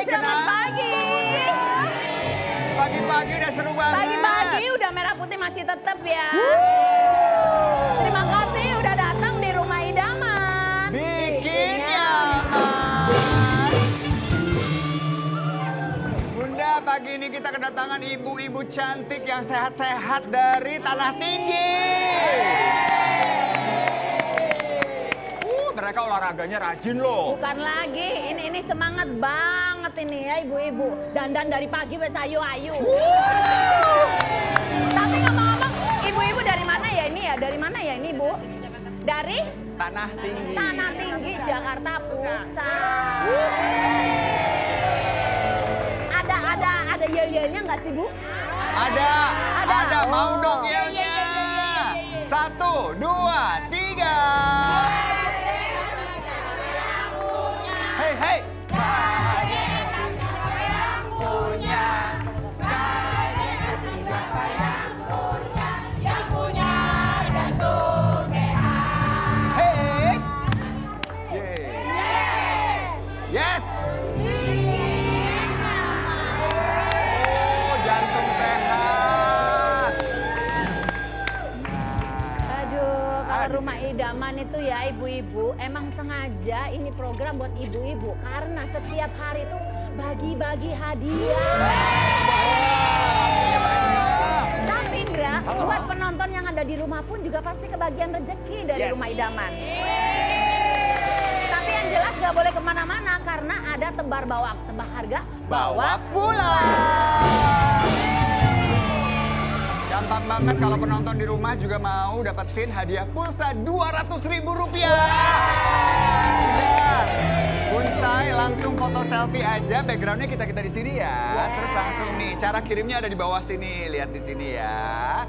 selamat pagi. Pagi-pagi udah seru banget. Pagi-pagi udah merah putih masih tetap ya. Terima kasih udah datang di rumah idaman. Bikin nyaman. Bunda, pagi ini kita kedatangan ibu-ibu cantik yang sehat-sehat dari Tanah Tinggi. Mereka olahraganya rajin loh. Bukan lagi, ini semangat banget ini ya ibu-ibu. Dandan dari pagi wes ayu-ayu. Tapi ngomong-ngomong, ibu-ibu dari mana ya ini ya? Dari mana ya ini Bu? Dari? Tanah Tinggi. Tanah Tinggi, Jakarta Pusat. Ada yel-yelnya nggak sih Bu? Ada. Mau Oh. dong yelnya. 1, 2, 3. Hei, hei. Hei. Yeay. Yes. Oh, jantung sehat. Aduh, kalau di rumah idaman itu ya ibu-ibu emang sengaja ini program buat ibu-ibu karena setiap hari itu bagi-bagi hadiah. Tapi Indra, buat penonton yang ada di rumah pun juga pasti kebagian rezeki dari Yes. rumah idaman. Tapi yang jelas gak boleh kemana-mana karena ada tebar harga Bawa pulang. Gampang banget kalau penonton di rumah juga mau dapetin hadiah pulsa Rp200.000. Bonsai langsung foto selfie aja, backgroundnya kita di sini ya. Yes. Terus langsung nih, cara kirimnya ada di bawah sini, lihat di sini ya.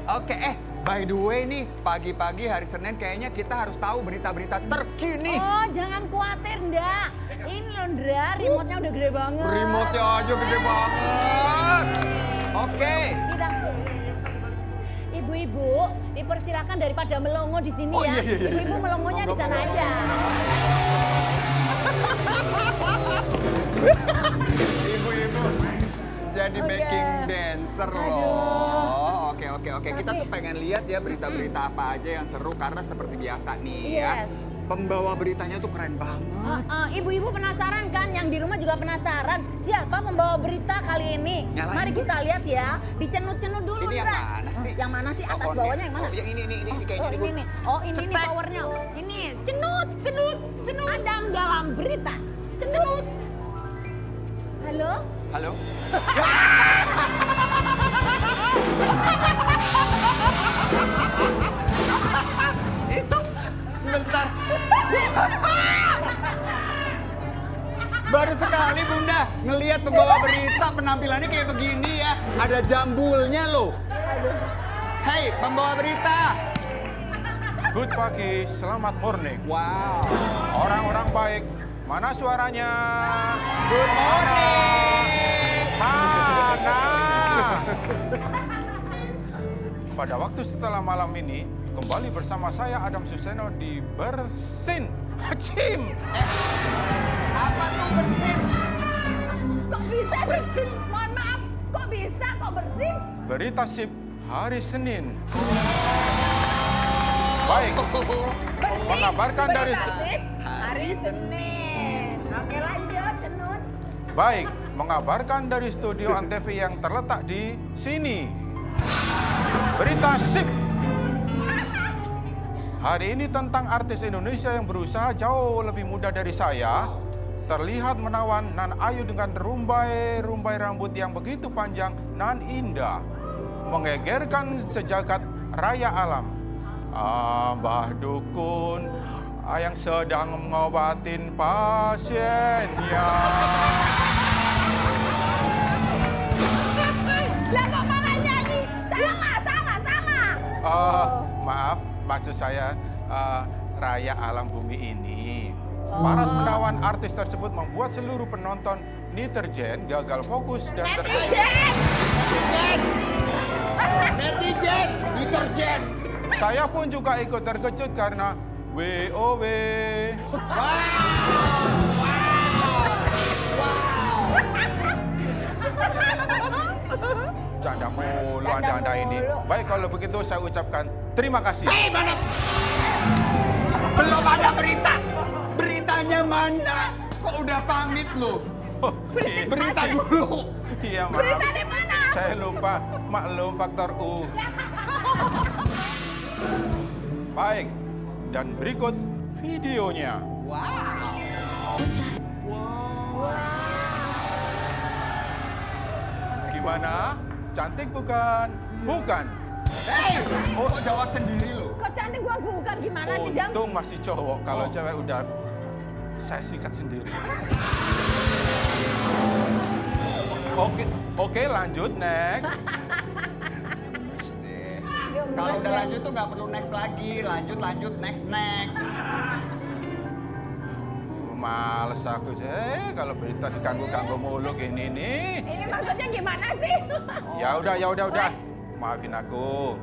Oke, by the way nih, pagi-pagi hari Senin kayaknya kita harus tahu berita-berita terkini. Oh, jangan khawatir, Nda. Ini loh, Ndra, remote-nya udah gede banget. Remote-nya aja gede banget. Oke. Kita Ibu-ibu, dipersilakan daripada melongo di sini Oh, ya. iya. Ibu-ibu melongonya di sana Monggo. aja. Ibu-ibu jadi Oke. backing dancer loh. Oke. Kita tuh pengen lihat ya berita-berita apa aja yang seru karena seperti biasa nih ya. Yes. Pembawa beritanya tuh keren banget. Ibu-ibu penasaran kan? Yang di rumah juga penasaran. Siapa pembawa berita kali ini? Nyalain, Mari Bu. kita lihat ya. Dicenut-cenut dulu, Ini yang Ndra. mana sih? Yang mana sih? Atas Oh, bawahnya yang mana? Oh, yang ini kayaknya Oh, Bu. ini nih. Oh, ini nih Cetek. powernya. Ini, cenut. Adam dalam berita. Cenut. Halo? Halo? Itu sebentar. Baru sekali Bunda ngelihat pembawa berita penampilannya kayak begini ya. Ada jambulnya loh. Hei, pembawa berita. Good pagi, selamat morning. Wow. Orang-orang baik, mana suaranya? Good morning. Mana? Pada waktu setelah malam ini, kembali bersama saya Adam Suseno di Bersin. Hacim! Apa tuh bersin? Kok bisa sih? Bersin. Mohon maaf, kok bisa? Kok bersih? Berita sip hari Senin. Baik, Bersih. Mengabarkan dari- Berita sip hari Senin. Oke lanjut, cenut. baik, mengabarkan dari studio Antv yang terletak di sini. Berita sip. Hari ini tentang artis Indonesia yang berusaha jauh lebih muda dari saya. Terlihat menawan nan ayu dengan rumbai rambut yang begitu panjang nan indah. Menggegerkan sejagat raya alam. Mbah Dukun yang sedang mengobatin pasiennya. Lah kok malah nyanyi? Salah. Maaf, maksud saya raya alam bumi ini. Paras menawan artis tersebut membuat seluruh penonton netizen gagal fokus dan Netizen, deterjen. Saya pun juga ikut terkejut karena WOW. mulu Anda ini. Baik, kalau begitu saya ucapkan terima kasih. Hei, mana? Belum ada berita. Beritanya mana? Kok udah pamit lu? Oh, Berita dulu. iya, maaf. Berita di mana? Saya lupa, maklum faktor U. Baik, dan berikut videonya. Wow. Gimana? Cantik bukan? Bukan. Hei, kok jawab sendiri lu? Kok cantik gua bukan gimana sih, Jam? Untung masih cowok. Kalau Oh. cewek udah saya sikat sendiri. Oke, lanjut next. Deh. Kalau udah lanjut tuh nggak perlu next lagi. Lanjut, next. Males aku kalau berita diganggu-ganggu mulu gini nih. Ini maksudnya gimana sih? Ya udah. Maafin aku.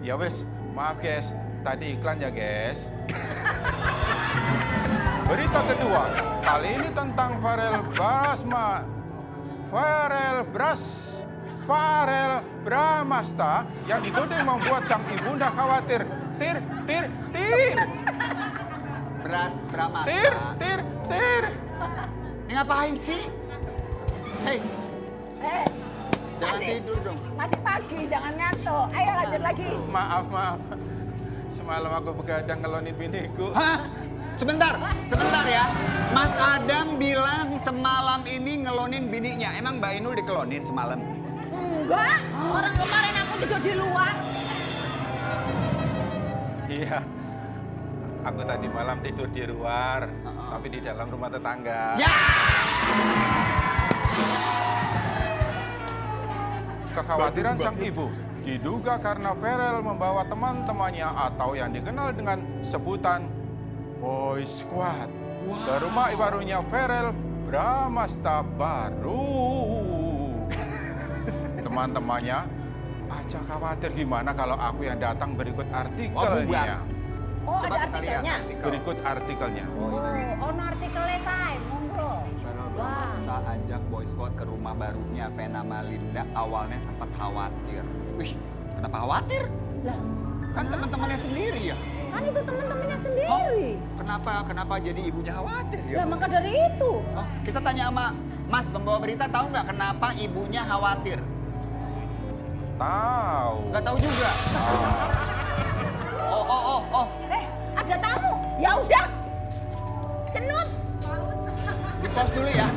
Ya wes, maaf guys. Tadi iklan ya guys. Berita kedua, kali ini tentang Farel Bramasta yang dituding membuat sang ibunda khawatir. Tir. Bramasta. Tir. Ini ngapain sih? Hei, Eh, jangan masih- tidur dong. Masih pagi, jangan ngantuk. Ayo lanjut lagi. Maaf. Semalam aku begadang ngelonin biniku. Hah? Sebentar ya. Mas Adam bilang semalam ini ngelonin bininya. Emang Mbak Inul dikelonin semalam? Enggak, orang kemarin aku tidur di luar. Iya. Aku tadi malam tidur di luar, tapi di dalam rumah tetangga. Ya! Kekhawatiran sang ibu diduga karena Farel membawa teman-temannya atau yang dikenal dengan sebutan Boy Squad ke rumah barunya Farel Bramasta baru. Teman-temannya aja khawatir gimana kalau aku yang datang berikut artikelnya. Oh, Coba ada kita lihat artikelnya. artikel. Berikut artikelnya. Oh, ono artikelnya, Say. Monggo. Farel Bramasta ajak Boy Squad ke rumah barunya Vena Melinda. Awalnya sempat khawatir. Wih, kenapa khawatir? Lah, Kan teman-temannya sendiri ya. kan itu teman-temannya sendiri. Kenapa jadi ibunya khawatir ya? Lah, maka dari itu. Oh, kita tanya sama Mas pembawa berita, tahu nggak kenapa ibunya khawatir? Tahu. Nggak tahu juga. Oh. Ada tamu. Ya udah. Cenut. Di pause dulu ya.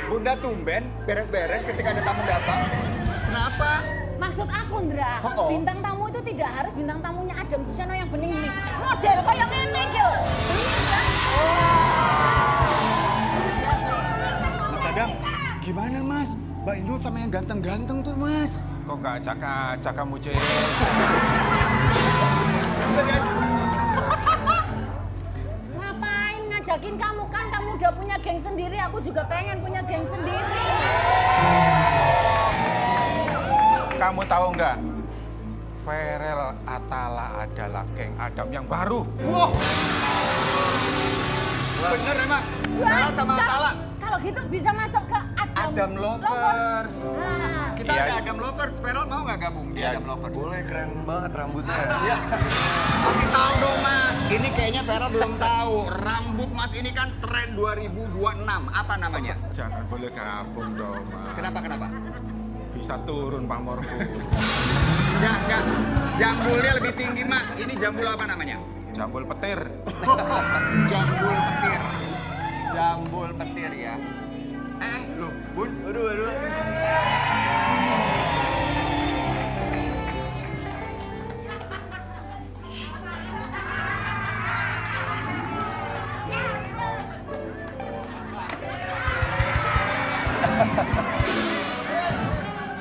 Bunda tumben beres-beres ketika ada tamu datang. Kenapa? Maksud aku, Ndra, Oh. bintang tamu itu tidak harus bintang tamunya Adam Susano yang bening-bening. Model kayak ngene iki lho. Mas Adam, gimana Mas? Mbak Inul sama yang ganteng-ganteng tuh Mas. Kok gak acak-acak kamu, Cek? Ngapain ngajakin kamu kan? Kamu udah punya geng sendiri, aku juga pengen punya geng sendiri. Kamu tahu nggak? Farel Atala adalah geng Adam yang baru. Wah. Bener emang. Farel sama Atala. Kalau gitu bisa masuk ke Adam Lovers. Nah, Kita Iya. ada Adam Lovers. Farel mau nggak gabung di Iya. Adam Lovers? Boleh, keren banget rambutnya. Kasih tahu dong Mas. Ini kayaknya Farel belum tahu. Rambut Mas ini kan tren 2026. Apa namanya? Jangan boleh gabung dong, Mas. Kenapa? Bisa turun pamorku. Enggak. Jambulnya lebih tinggi Mas. Ini jambul apa namanya? Jambul petir. Jambul petir. Jambul petir ya. Loh, Bun. Waduh.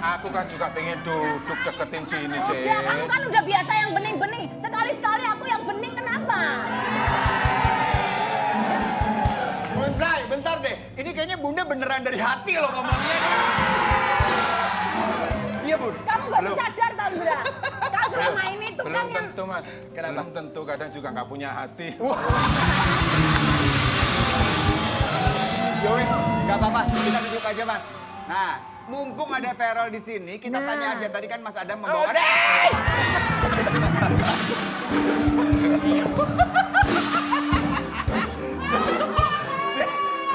Aku kan juga pengen duduk deketin sini, Cek. udah kamu kan udah biasa yang bening-bening. Sekali-sekali aku yang bening kenapa? beneran dari hati loh ngomongnya. Iya Bun. Kamu baru sadar tau Bra? Kalau selama ini tuh Belum kan yang... tentu Mas. Kenapa? Belum tentu, kadang juga nggak punya hati. Yowis, nggak apa-apa, kita duduk aja Mas. Nah, mumpung ada Feral di sini, kita tanya aja. Tadi kan Mas Adam membawa...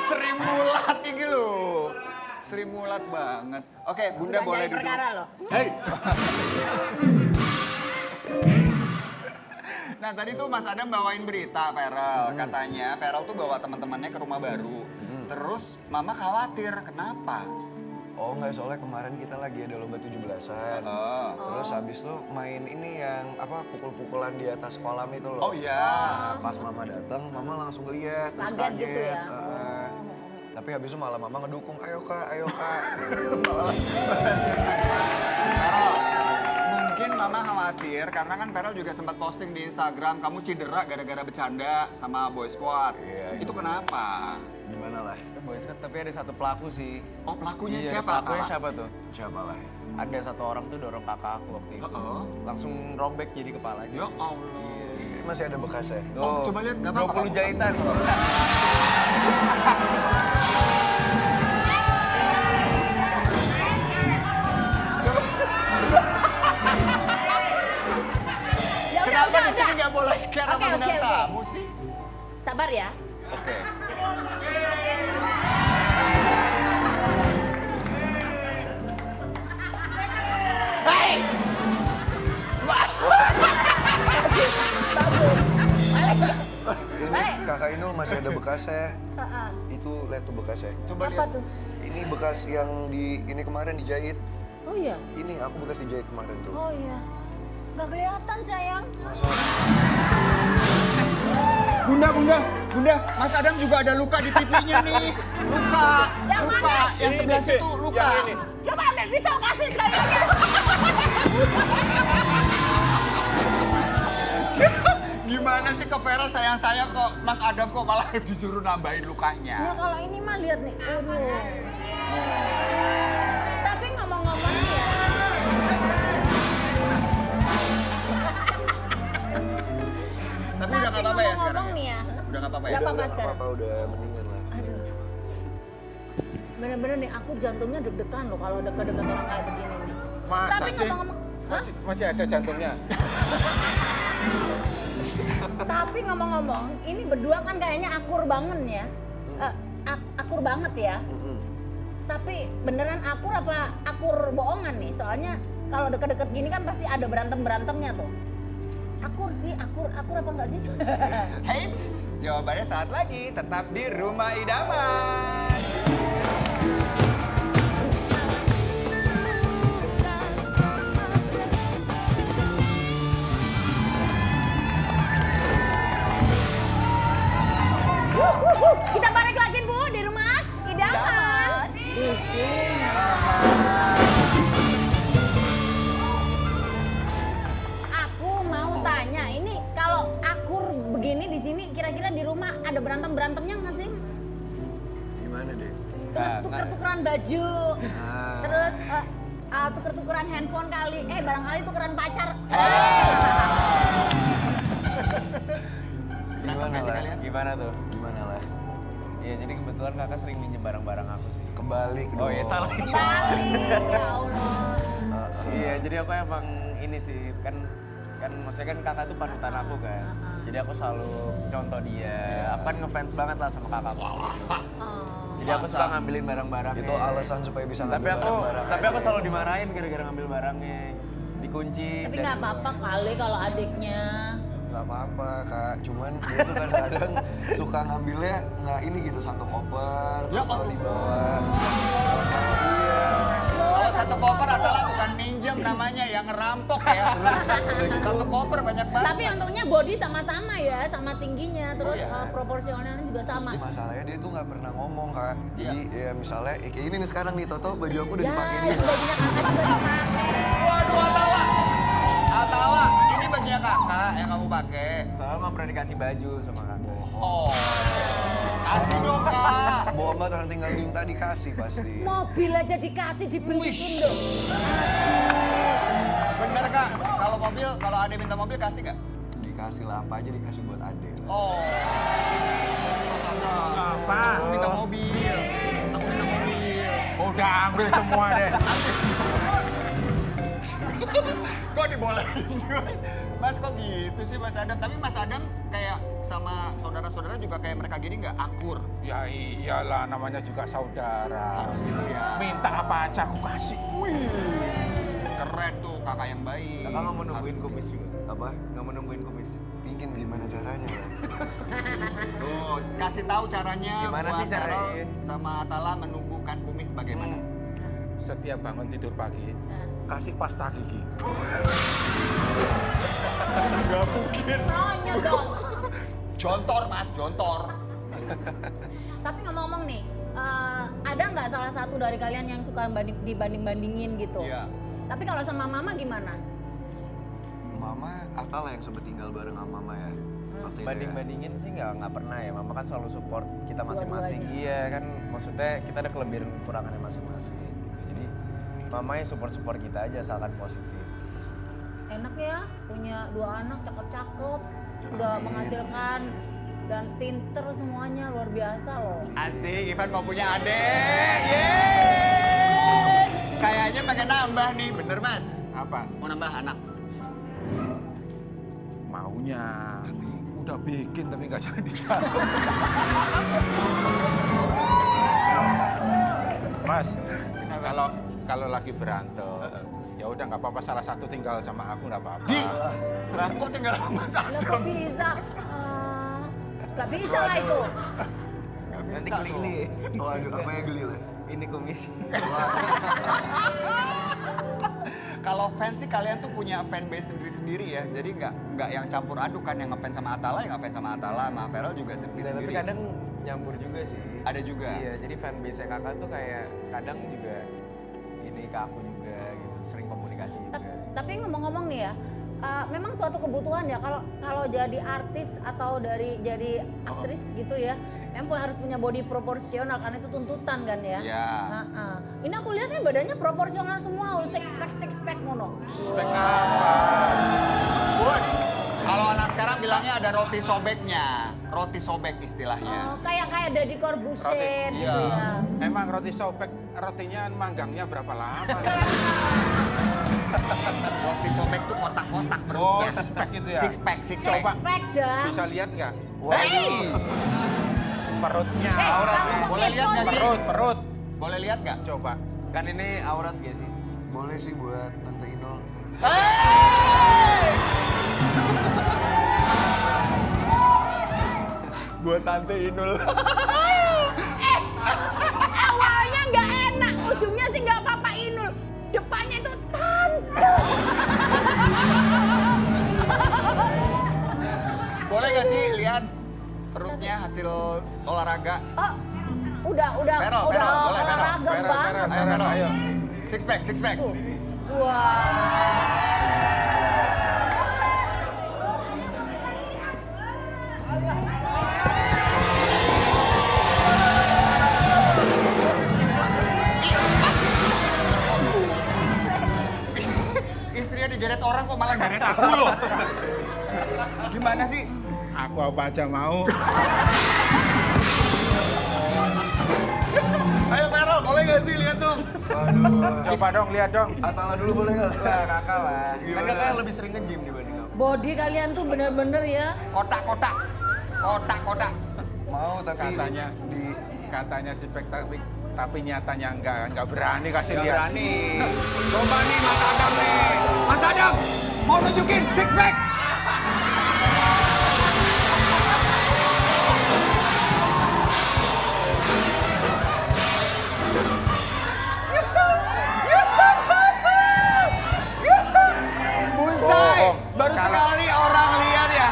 Sri Mulat ini loh. Sri Mulat banget. Oke, Bunda Bukan boleh jadi duduk. perkara loh. Hei. Nah tadi tuh Mas Adam bawain berita Feral. Katanya Feral tuh bawa teman-temannya ke rumah baru. Terus Mama khawatir, kenapa? Oh nggak, soalnya kemarin kita lagi ada lomba 17-an. Terus habis itu main ini yang apa pukul-pukulan di atas kolam itu loh. Oh iya. Nah, pas Mama datang, Mama langsung lihat terus Kaget kaget. gitu ya? Tapi habis itu malah Mama ngedukung, ayo Kak, ayo Kak. Feral, mungkin Mama khawatir karena kan Feral juga sempat posting di Instagram kamu cedera gara-gara bercanda sama Boy Squad. Iya, Itu kenapa? Gimana lah? Boys kan, tapi ada satu pelaku sih. Oh pelakunya Iya, siapa? Pelakunya Tala? siapa tuh? Siapa lah? Ada satu orang tuh dorong kakak aku waktu itu. Langsung robek jadi kepalanya. Ya Allah. Ini masih ada bekasnya. Oh, coba lihat, nggak apa-apa, 20 jahitan. Ya udah, Kenapa udah, di sini udah. nggak boleh karena Oke, mengundang oke, oke. tamu sih? Sabar ya. Oke. Baik. Kakak Inul masih ada bekasnya. Heeh. Itu lihat tuh bekasnya. Coba Apa lihat. tuh? Ini bekas yang ini kemarin dijahit. Oh iya. Ini aku bekas dijahit kemarin tuh. Oh iya. Gak kelihatan sayang. Bunda, Mas Adam juga ada luka di pipinya nih. Luka, Yang luka. mana? Yang sebelah situ luka. Coba ambil pisau kasih sekali lagi. Gimana sih ke Feral sayang-sayang kok Mas Adam kok malah disuruh nambahin Ya lukanya. kalau ini mah lihat nih. Aduh. Tapi ngomong-ngomong nih ya. Tapi udah nggak apa-apa ya sekarang? Ngomong-ngomong nih ya. Udah nggak apa-apa ya? Nggak apa-apa Udah sekarang. apa-apa, udah mendingan lah. Aduh. Bener-bener nih, aku jantungnya deg-degan loh kalau deket-deket orang kayak begini nih. Masa Tapi sih? ngomong-ngomong, hah? Masih ada jantungnya. Tapi ngomong-ngomong, ini berdua kan kayaknya akur banget ya. Akur banget ya. Tapi beneran akur apa akur bohongan nih? Soalnya kalau deket-deket gini kan pasti ada berantem-berantemnya tuh. Akur sih, akur apa enggak sih? Heits, jawabannya saat lagi tetap di Rumah Idaman. Kita balik lagi Bu di rumah idaman. Aku mau tanya, ini kalau akur begini di sini kira-kira di rumah ada berantem-berantemnya nggak sih? Gimana deh? Terus tuker-tukeran baju, terus tuker-tukeran handphone kali, barangkali tukeran pacar. Berantem nggak sih kalian? Gimana tuh? Gimana lah? Iya, jadi kebetulan kakak sering minjem barang-barang aku sih. Kebalik dong. Oh iya, salah. Kembali, ya Allah. Iya, jadi aku emang ini sih, kan maksudnya kan kakak tuh panutan aku kan. Jadi aku selalu contoh dia. Aku kan ngefans banget lah sama kakakku. Jadi aku suka ngambilin barang-barangnya. Itu alasan supaya bisa Tapi ngambil aku barang-barang. tapi aku selalu dimarahin gara-gara ngambil barangnya. Dikunci. Tapi dan- nggak apa-apa kali kalau adiknya. Nggak apa-apa kak, cuman dia tuh kadang-kadang suka ngambilnya nggak ini gitu satu koper, Ya kalau Allah. di bawah. Kalau satu koper adalah bukan minjem namanya, yang ngerampok ya. Satu koper banyak banget. Tapi untungnya body sama-sama ya, sama tingginya, terus iya. proporsionalnya juga sama. Masalahnya dia tuh nggak pernah ngomong kak. Jadi Iya. ya misalnya kayak ini nih sekarang nih Toto baju aku udah Ya, dipakai itu dia. bajunya kakak juga dipakai. Waduh, Atawa, ini bajunya kakak yang kamu pakai. Soalnya nggak pernah dikasih baju sama kakak. Oh, Kasih dong, Kak. Bohong banget orang tinggal minta dikasih pasti. Mobil aja dikasih dibeliin dong. Bener, Kak. Kalau mobil, kalau Ade minta mobil kasih nggak? Dikasih lah, apa aja dikasih buat Ade. Oh. Apa? Aku minta mobil. Aku minta mobil. Udah ambil semua deh. Kok dibolehin sih, Mas? Mas kok gitu sih, Mas Adam? Tapi Mas Adam kayak sama saudara-saudara juga kayak mereka gini nggak akur? Ya iyalah, namanya juga saudara. Harus gitu ya. Minta apa aja aku kasih. Wih, keren tuh kakak yang baik. Kakak nggak mau nungguin Harus. kumis juga. Apa? Nggak mau nungguin kumis. Pingin gimana caranya ya? Tuh, kasih tahu caranya Gimana buat sih caranya? Carol sama Atala menumbuhkan kumis bagaimana? Setiap bangun tidur pagi, Nah. kasih pasta gigi. Gak mungkin. Nanya dong. Jontor, Mas, jontor. Tapi ngomong-ngomong nih, ada nggak salah satu dari kalian yang suka dibanding-bandingin gitu? Iya. Tapi kalau sama mama gimana? Mama, Atal yang sempet tinggal bareng sama Mama ya? Waktu itu ya. Banding-bandingin sih nggak pernah ya. Mama kan selalu support kita masing-masing. Dua-duanya. Iya kan, maksudnya kita ada kelebihan kekurangannya masing-masing. Gitu. Jadi mama yang support kita aja asalkan positif. Enak ya, punya 2 anak cakep-cakep, udah menghasilkan dan pinter semuanya, luar biasa loh. Asik, Ivan mau punya adik. Yeay! Kayaknya pengen nambah nih, bener Mas? Apa? Mau nambah anak? Maunya. Udah bikin tapi nggak jadi satu. Mas, kalau lagi berantem, ya udah nggak apa-apa, salah satu tinggal sama aku nggak apa-apa. Di, kok tinggal sama Mas Lah Adam? kok bisa? Gak bisa lah itu. Gak Nanti bisa tuh. geli-geli. Waduh, apa yang geli lah? Ini kumis. Kalau fans sih kalian tuh punya fanbase sendiri-sendiri ya. Jadi nggak yang campur aduk kan, yang ngefans sama Atala, yang ngefans sama Atala, sama Feral juga Tapi sendiri-sendiri. kadang nyampur juga sih. Ada juga? Iya, jadi fanbase kakak tuh kayak kadang juga ini ke aku juga gitu, sering komunikasi juga. Tapi ngomong-ngomong nih ya, memang suatu kebutuhan ya kalau jadi artis atau jadi aktris gitu ya, memang harus punya body proporsional karena itu tuntutan kan ya. Iya. Ini aku lihat nih badannya proporsional semua, six pack mono. Suspek apa? Bun, kalau anak sekarang bilangnya ada roti sobeknya, roti sobek istilahnya. Kayak Deddy Corbuzier Roti, gitu ya. Emang roti sobek, rotinya manggangnya berapa lama? Roti sobek tuh kotak-kotak Oh, perutnya. six pack itu ya? Six pack. Six Coba. pack dah. Bisa lihat nggak? Hey! Perutnya, Kamu auratnya. kok Boleh lihat kepo nggak sih? sih? Perut. Boleh lihat nggak? Coba. Kan ini aurat gak sih? Boleh sih buat Tante Inul. Buat Tante Inul. Awalnya nggak enak, ujungnya sih nggak apa-apa Inul. Depannya itu tante. Boleh nggak sih lihat perutnya hasil olahraga? Oh, udah Feral, boleh, Feral. olahraga Feral, banget. Feral, Feral, ayo. Six pack. Tuh. Wah. Istrinya digeret orang kok malah geret aku loh. Gimana sih? Aku apa aja mau. Ayo Feral, boleh nggak sih lihat dong? Waduh. Coba dong, lihat dong. Atala dulu boleh nggak? Wah, kakak lah. Kan Gimana? kakak lebih sering nge-gym dibanding aku. Body kalian tuh bener-bener ya. Kotak. Mau tapi Katanya si pek tapi nyatanya nggak berani kasih Nggak lihat. berani. Coba nih Mas Adam nih. Mas Adam, mau tunjukin six pack? Bunsai, Bohong. baru Kalau- sekali orang lihat ya.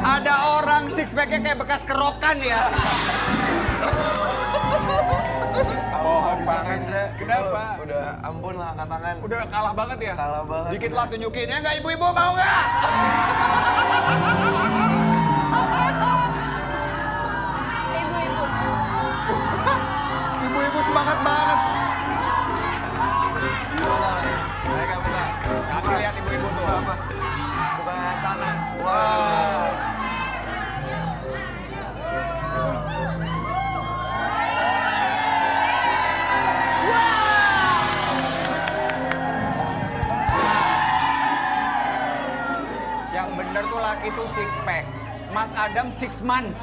Ada orang six packnya kayak bekas kerokan ya. Bohong banget. Kenapa? Udah ampun lah angkat tangan. Udah kalah banget ya? Kalah banget. Dikit lah tunjukin. Ya nggak ibu-ibu mau nggak? Ibu-ibu. perfect. Mas Adam 6 months.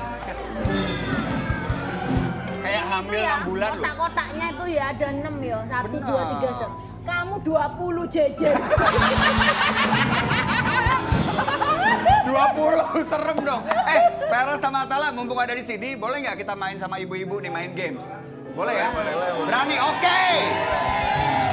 Kayak hamil 6 bulan loh. Kotak-kotaknya itu ya ada 6 ya. 1, Bener. 2, 3, kamu 20 jejer. 20 serem dong. Feral sama Atala mumpung ada di sini, boleh nggak kita main sama ibu-ibu nih main games? Boleh ya? Boleh. Berani? Oke.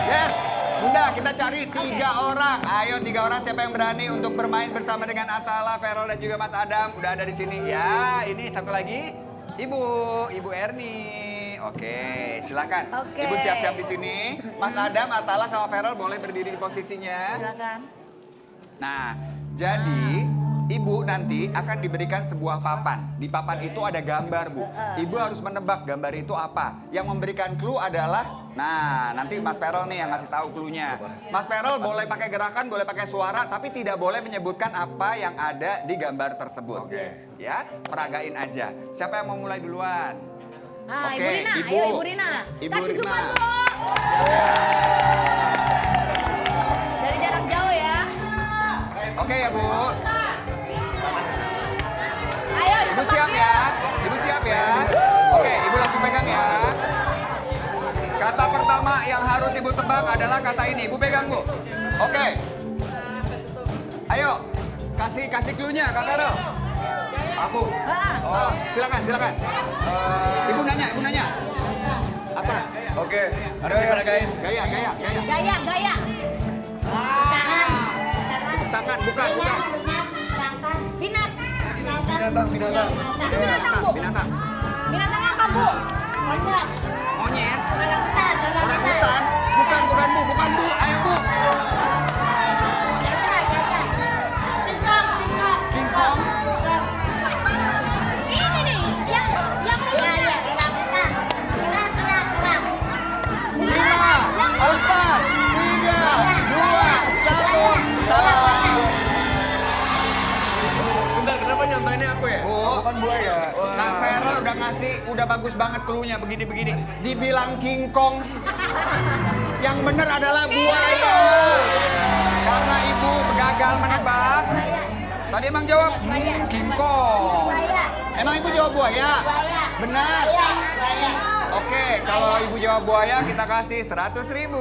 Yes. Bunda, kita cari 3 orang. Ayo 3 orang siapa yang berani untuk bermain bersama dengan Atala, Feral dan juga Mas Adam. Udah ada di sini. Ya, ini satu lagi. Ibu Erni. Oke, silakan. Oke. Ibu siap-siap di sini. Mas Adam, Atala sama Feral boleh berdiri di posisinya. Silakan. Nah, jadi ibu nanti akan diberikan sebuah papan. Di papan itu ada gambar, Bu. Ibu harus menebak gambar itu apa. Yang memberikan clue adalah, nah nanti Mas Feral nih yang ngasih tahu clue-nya. Mas Feral boleh pakai gerakan, boleh pakai suara, tapi tidak boleh menyebutkan apa yang ada di gambar tersebut. Ya, peragain aja. Siapa yang mau mulai duluan? Nah, Oke, Ibu Rina, Ibu. ayo Ibu Rina. Ibu Kasih Rina. support, Bu. Dari jarak jauh ya. Oke ya, Bu. Ayo, Ibu siap ya? Ibu siap ya? Oke, Ibu langsung pegang ya. Kata pertama yang harus Ibu tebak adalah kata ini. Ibu pegang, Bu. Oke. Ayo, kasih clue-nya, Kak Feral. Aku. Oh, silakan. Ibu nanya. Apa? Oke. Harus diperagain. Gaya. Gaya. Tangan, bukan. Binatang. Itu binatang, Bu. Binatang. Binatang apa, Bu? Monyet. Orang hutan. Bukan, Bu. Ayo, Bu. King Kong. Ini nih, yang 5, 4, 3, 2, 1, salah. Bentar, kenapa nyontoinnya aku ya? Bu, Bukan buaya. Kak Feral udah ngasih, udah bagus banget clue-nya begini. Dibilang King Kong. Yang benar adalah buaya. Karena Ibu gagal menebak. Tadi emang jawab King Kong. Emang Ibu jawab buaya? Benar. Oke, kalau Ibu jawab buaya kita kasih 100.000.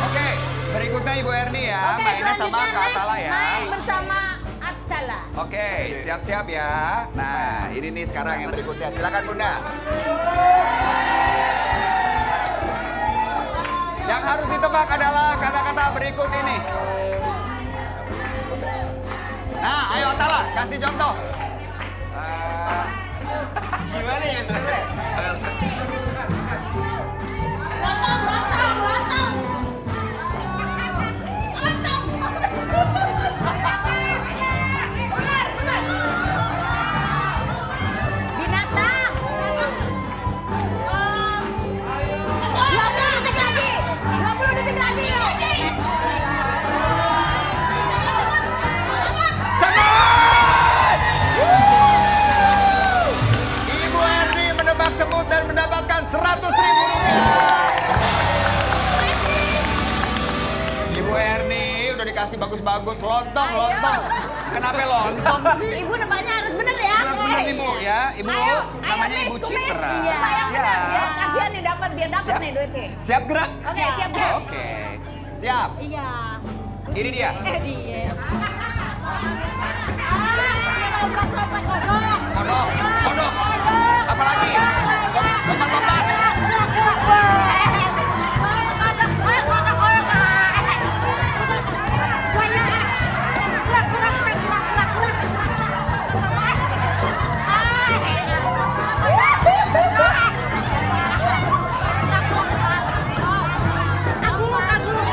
Oke, berikutnya Ibu Erni ya. Oke, Mainnya sama selanjutnya Kak Atala ya. main bersama Atala. Oke, siap-siap ya. Nah, ini nih sekarang yang berikutnya. Silakan Bunda. Yang harus ditebak adalah kata-kata berikut ini. Nah, ayo Atala, kasih contoh. Gimana ya? Binatang. 20 detik lagi. Semut! Ibu Erni menebak semut dan mendapatkan 100.000 rupiah. Ibu Erni udah dikasih bagus-bagus, lontong. Kenapa lontong sih? Ibu nebaknya harus bener ya. Harus bener Ibu ya. Ibu Ayo, namanya Miss, Ibu kumis. Citra. Iya, yang bener. Biar Siap. kasihan nih biar dapat Siap. nih duitnya. Siap gerak? Oke, siap gerak. Oke. Siap. Iya. Ini dia. Dia. Lompat, kodok. Kodok. Apalagi? Lompat.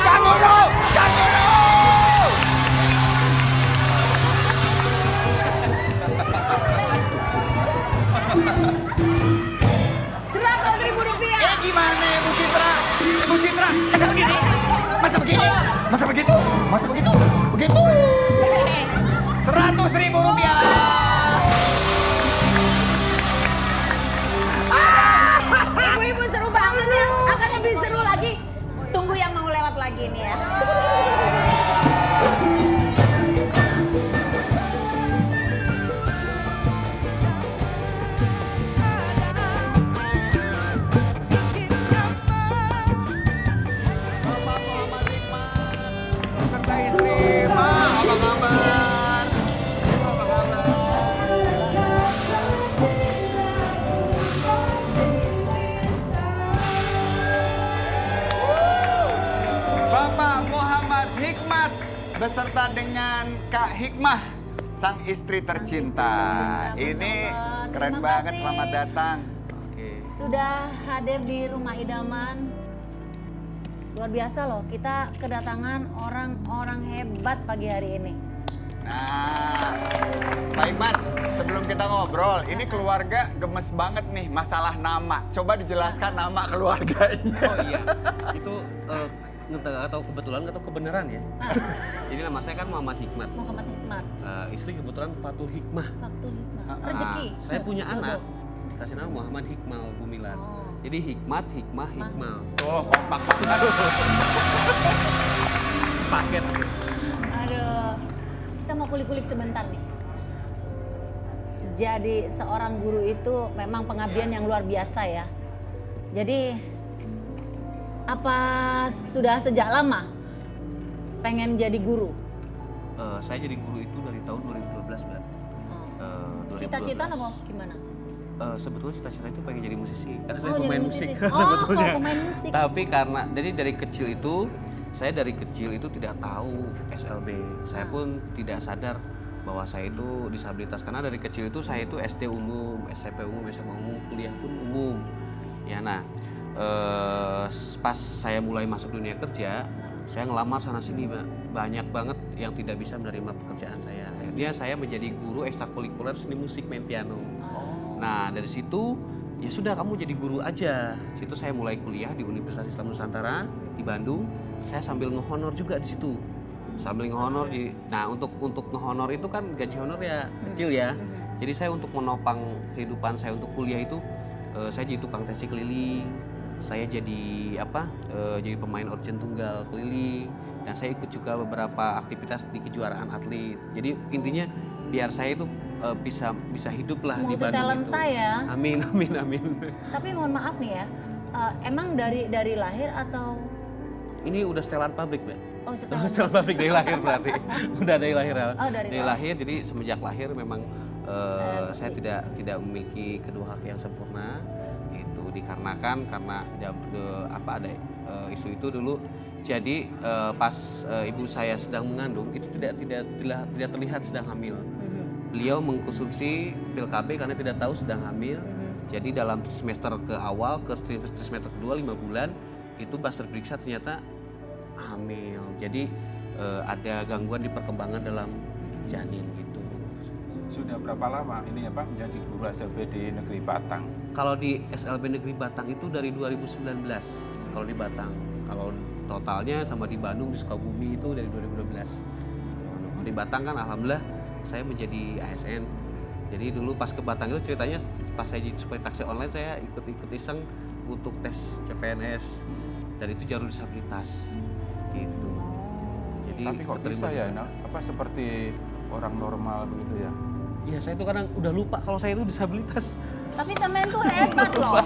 Kanguru! Rp100.000. Gimana Ibu Citra? Masa begitu? Begitu. 100.000 rupiah. Ibu-ibu seru banget ya. Akan lebih seru lagi. Tunggu yang mau lewat lagi nih ya. beserta dengan Kak Hikmah, sang istri tercinta. Ini keren Terima banget, kasih. selamat datang. Oke. Sudah hadir di Rumah Idaman. Luar biasa loh, kita kedatangan orang-orang hebat pagi hari ini. Nah, Pak Hikmat, sebelum kita ngobrol, ini keluarga gemes banget nih masalah nama. Coba dijelaskan nama keluarganya. Oh iya, itu nggak tahu kebetulan nggak tahu kebenaran ya. Jadi nama saya kan Muhammad Hikmat. Muhammad Hikmat, Istri kebetulan Fatul Hikmah. Faktul Hikmat, Ah, rezeki. Saya punya Jodoh. anak, dikasih nama Muhammad Hikmal Gumilar. Oh. Jadi Hikmat, Hikmah, Hikmal. Tuh, kompak banget. Sepaket. Aduh, kita mau kulik-kulik sebentar nih. Jadi seorang guru itu memang pengabdian yang luar biasa ya. Jadi apa sudah sejak lama pengen jadi guru? Saya jadi guru itu dari tahun 2012, Mbak. 2012. Cita-cita apa gimana? Sebetulnya cita-cita itu pengen jadi musisi karena Oh, saya jadi pemain musisi. musik Oh, sebetulnya. kok pemain musik? Tapi karena jadi dari kecil itu saya dari kecil itu tidak tahu SLB. Saya pun tidak sadar bahwa saya itu disabilitas karena dari kecil itu saya itu SD umum, SMP umum, SMA umum, kuliah pun umum. Ya nah, pas saya mulai masuk dunia kerja, saya ngelamar sana sini, Mbak. Banyak banget yang tidak bisa menerima pekerjaan saya. Akhirnya saya menjadi guru ekstrakurikuler seni musik main piano. Nah dari situ ya sudah kamu jadi guru aja. Situ saya mulai kuliah di Universitas Islam Nusantara di Bandung. Saya sambil ngehonor juga di situ. Sambil ngehonor nah untuk ngehonor itu kan gaji honor ya kecil ya. Jadi saya untuk menopang kehidupan saya untuk kuliah itu saya jadi tukang tesi keliling. Saya jadi jadi pemain organ tunggal keliling dan saya ikut juga beberapa aktivitas di kejuaraan atlet. Jadi intinya biar saya itu bisa hidup lah di Multi Bandung itu. talenta ya. Amin, amin, amin. Tapi mohon maaf nih ya, emang dari lahir atau Ini udah setelan pabrik, Mbak. oh setelah Setelan pabrik dari lahir berarti. Udah dari lahir. Oh, dari lahir. Jadi semenjak lahir memang saya tidak memiliki kedua kaki yang sempurna. Itu dikarenakan karena ada isu itu dulu. Jadi pas ibu saya sedang mengandung itu tidak terlihat sedang hamil. Beliau mengkonsumsi pil KB karena tidak tahu sedang hamil. Jadi dalam semester ke awal ke semester kedua 5 bulan itu pas terperiksa ternyata hamil. Jadi ada gangguan di perkembangan dalam janin gitu. Sudah berapa lama ini menjadi guru SLB di negeri Batang? Kalau di SLB Negeri Batang itu dari 2019 kalau di Batang. Kalau totalnya sama di Bandung, di Sukabumi itu dari 2012. Kalau di Batang kan alhamdulillah saya menjadi ASN. Jadi dulu pas ke Batang itu ceritanya pas saya jadi supir taksi online saya ikut seng untuk tes CPNS dan itu jalur disabilitas gitu. Jadi Tapi kok keterima bisa ya, juga. seperti orang normal begitu ya? Iya saya itu kadang udah lupa kalau saya itu disabilitas. tapi sampean tuh hebat loh.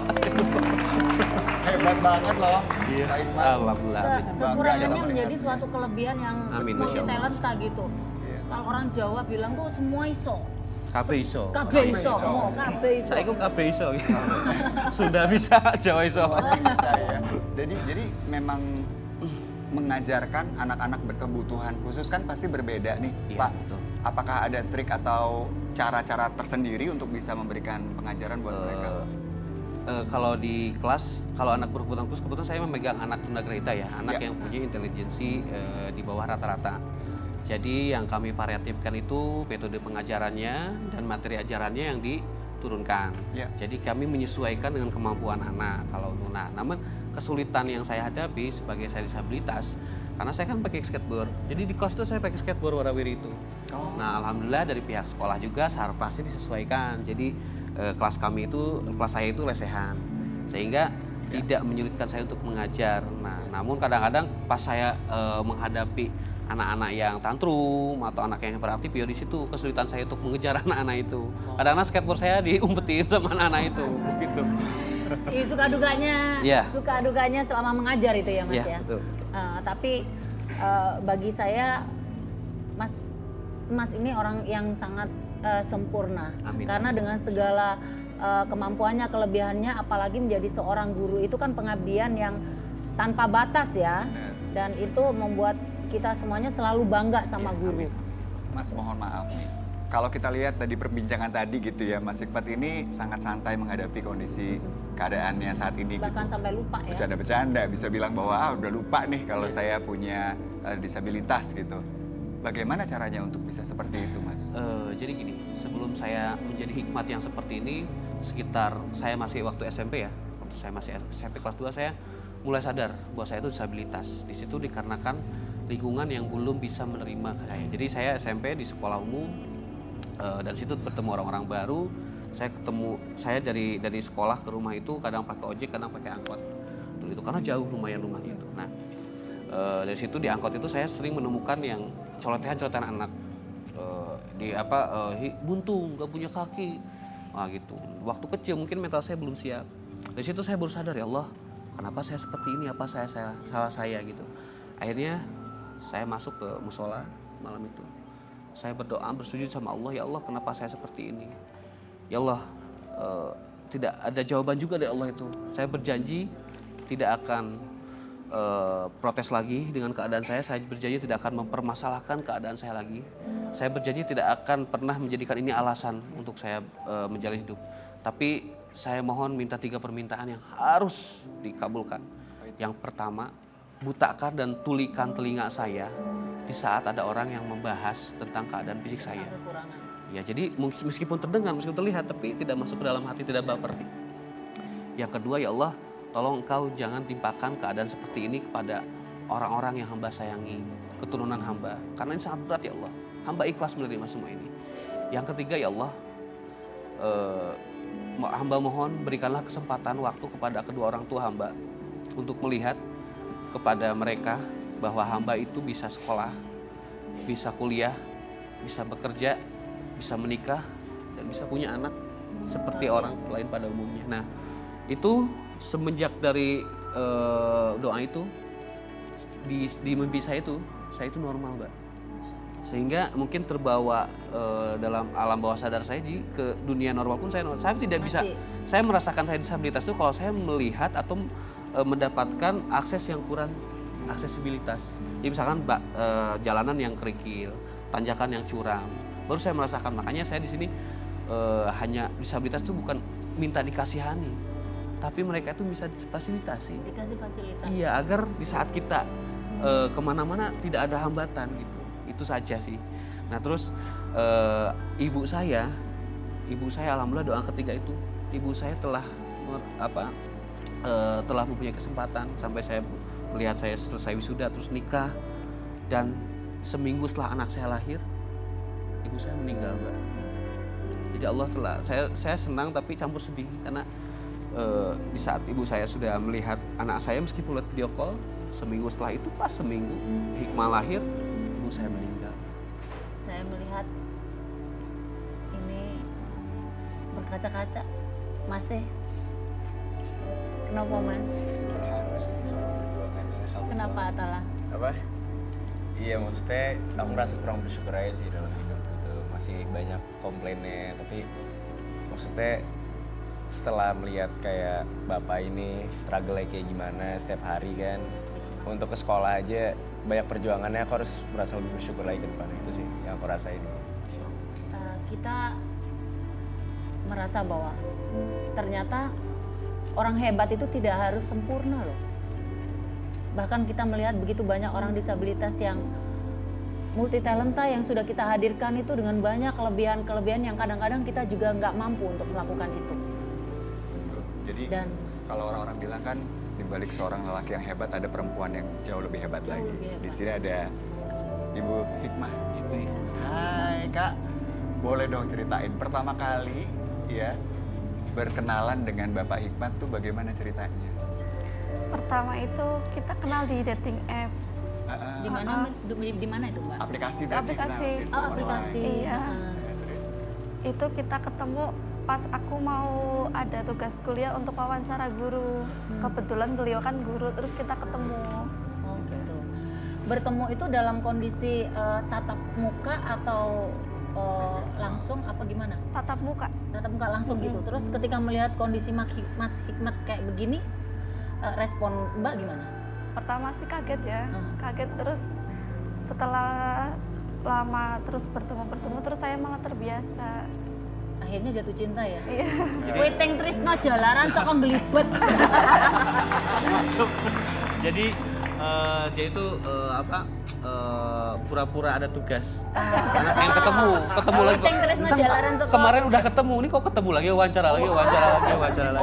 Hebat banget loh. Pak Hikmat. Alhamdulillah. Ke- amin. Kekurangannya Bangga menjadi suatu kelebihan yang Amin, multi Masya Allah. talenta gitu. Kalau orang Jawa bilang tuh semua iso. KB iso. KB iso, oh, KB iso. Saya ikut KB iso. Sudah bisa Jawa iso. Bisa ya. Jadi memang mengajarkan anak-anak berkebutuhan khusus kan pasti berbeda nih, Iya, Pak. betul. Apakah ada trik atau cara-cara tersendiri untuk bisa memberikan pengajaran buat mereka? Kalau di kelas, kalau anak berkebutuhan khusus, kebetulan saya memegang anak tunagrahita ya, anak Ya. yang punya intelijensi di bawah rata-rata. Jadi yang kami variatifkan itu metode pengajarannya dan materi ajarannya yang diturunkan. Ya. Jadi kami menyesuaikan dengan kemampuan anak. Kalau namun kesulitan yang saya hadapi sebagai saya disabilitas, karena saya kan pakai skateboard. Jadi di kelas itu saya pakai skateboard warna-biru itu. Nah alhamdulillah dari pihak sekolah juga sarpasnya disesuaikan. Jadi kelas saya itu lesehan, sehingga tidak menyulitkan saya untuk mengajar. Nah, namun kadang-kadang pas saya menghadapi anak-anak yang tantrum atau anak yang hiperaktif, ya di situ kesulitan saya untuk mengejar anak-anak itu. Kadang-kadang skateboard saya diumpetin sama anak-anak itu, gitu. Suka duganya, Iya. suka duganya selama mengajar itu ya Mas Iya, ya. betul. Tapi bagi saya Mas ini orang yang sangat sempurna. Amin. Karena dengan segala kemampuannya, kelebihannya, apalagi menjadi seorang guru itu kan pengabdian yang tanpa batas ya. Dan itu membuat kita semuanya selalu bangga sama guru. Mas mohon maaf nih. Kalau kita lihat dari perbincangan tadi gitu ya, Mas Hikmat ini sangat santai menghadapi kondisi keadaannya saat ini. Bahkan gitu. sampai lupa ya. Bercanda-bercanda bisa bilang bahwa udah lupa nih kalau saya punya disabilitas gitu. Bagaimana caranya untuk bisa seperti itu, Mas? Jadi gini, sebelum saya menjadi hikmat yang seperti ini, sekitar saya masih waktu SMP ya, waktu saya masih SMP kelas 2 saya mulai sadar bahwa saya itu disabilitas. Di situ dikarenakan lingkungan yang belum bisa menerima saya. Jadi saya SMP di sekolah umum, dan situ bertemu orang-orang baru. Saya dari sekolah ke rumah itu kadang pakai ojek, kadang pakai angkot. Itu karena jauh lumayan rumahnya itu. Nah, dari situ di angkot itu saya sering menemukan yang coletan anak. Buntung, gak punya kaki. Wah gitu. Waktu kecil mungkin mental saya belum siap. Dari situ saya baru sadar, ya Allah, kenapa saya seperti ini? Apa salah saya gitu. Akhirnya saya masuk ke musola malam itu. Saya berdoa, bersujud sama Allah, ya Allah, kenapa saya seperti ini? Ya Allah, tidak ada jawaban juga dari Allah itu. Saya berjanji tidak akan protes lagi dengan keadaan saya berjanji tidak akan mempermasalahkan keadaan saya lagi. Saya berjanji tidak akan pernah menjadikan ini alasan untuk saya menjalani hidup. Tapi saya mohon minta 3 permintaan yang harus dikabulkan. Yang pertama, butakan dan tulikan telinga saya di saat ada orang yang membahas tentang keadaan fisik saya. Kekurangan. Ya, jadi meskipun terdengar, meskipun terlihat, tapi tidak masuk ke dalam hati, tidak baper. Yang kedua, ya Allah, tolong Engkau jangan timpakan keadaan seperti ini kepada orang-orang yang hamba sayangi, keturunan hamba. Karena ini sangat berat ya Allah. Hamba ikhlas menerima semua ini. Yang ketiga, ya Allah, hamba mohon berikanlah kesempatan waktu kepada kedua orang tua hamba untuk melihat kepada mereka bahwa hamba itu bisa sekolah, bisa kuliah, bisa bekerja, bisa menikah, dan bisa punya anak seperti orang lain pada umumnya. Nah, itu semenjak dari doa itu di mimpi saya itu normal, Mbak. Sehingga mungkin terbawa dalam alam bawah sadar saya ke dunia normal pun saya tidak bisa. Saya merasakan saya disabilitas itu kalau saya melihat atau mendapatkan akses yang kurang aksesibilitas. Jadi misalkan jalanan yang kerikil, tanjakan yang curam, baru saya merasakan. Makanya saya di sini hanya disabilitas itu bukan minta dikasihani, tapi mereka itu bisa difasilitasi. Dikasih fasilitas. Iya, agar di saat kita kemana-mana tidak ada hambatan gitu. Itu saja sih. Nah terus ibu saya alhamdulillah doa ketiga itu, ibu saya telah mempunyai kesempatan sampai saya melihat saya selesai wisuda terus nikah, dan seminggu setelah anak saya lahir ibu saya meninggal, Mbak. Jadi Allah telah, saya senang tapi campur sedih karena di saat ibu saya sudah melihat anak saya meskipun lewat video call, seminggu setelah itu pas seminggu Hikmah lahir, ibu saya meninggal. Saya melihat ini berkaca-kaca, masih. Kenapa Mas? Kenapa Atala? Apa? Iya, maksudnya aku merasa kurang bersyukur aja sih dalam hidup gitu. Masih banyak komplainnya, tapi maksudnya setelah melihat kayak bapak ini struggle kayak gimana setiap hari kan, untuk ke sekolah aja banyak perjuangannya, aku harus merasa lebih bersyukur lagi ke depan. Itu sih yang aku rasain. Kita merasa bahwa ternyata orang hebat itu tidak harus sempurna loh. Bahkan kita melihat begitu banyak orang disabilitas yang multi talenta yang sudah kita hadirkan itu dengan banyak kelebihan-kelebihan yang kadang-kadang kita juga nggak mampu untuk melakukan itu. Jadi kalau orang-orang bilang kan di balik seorang lelaki yang hebat ada perempuan yang jauh lebih hebat lagi. Di sini ada Ibu Hikmah. Hai Kak, boleh dong ceritain pertama kali ya berkenalan dengan Bapak Hikmat tuh bagaimana ceritanya? Pertama itu kita kenal di dating apps. Di mana itu, Mbak? Aplikasi. Oh, aplikasi. Iya. Itu kita ketemu pas aku mau ada tugas kuliah untuk wawancara guru. Kebetulan beliau kan guru, terus kita ketemu. Oh gitu. Bertemu itu dalam kondisi tatap muka atau langsung apa gimana? Tatap muka. Tatap muka langsung gitu. Terus ketika melihat kondisi Mas Hikmat kayak begini, respon Mbak gimana? Pertama sih kaget ya, kaget terus setelah lama terus bertemu terus saya malah terbiasa. Akhirnya jatuh cinta ya. Iya. Weteng Trisno jalaran saka nglibet. Jadi dia itu pura-pura ada tugas. Karena pengen ketemu lagi. Weteng Trisno jalaran saka. Kemarin udah ketemu, nih kok ketemu lagi wawancara lagi.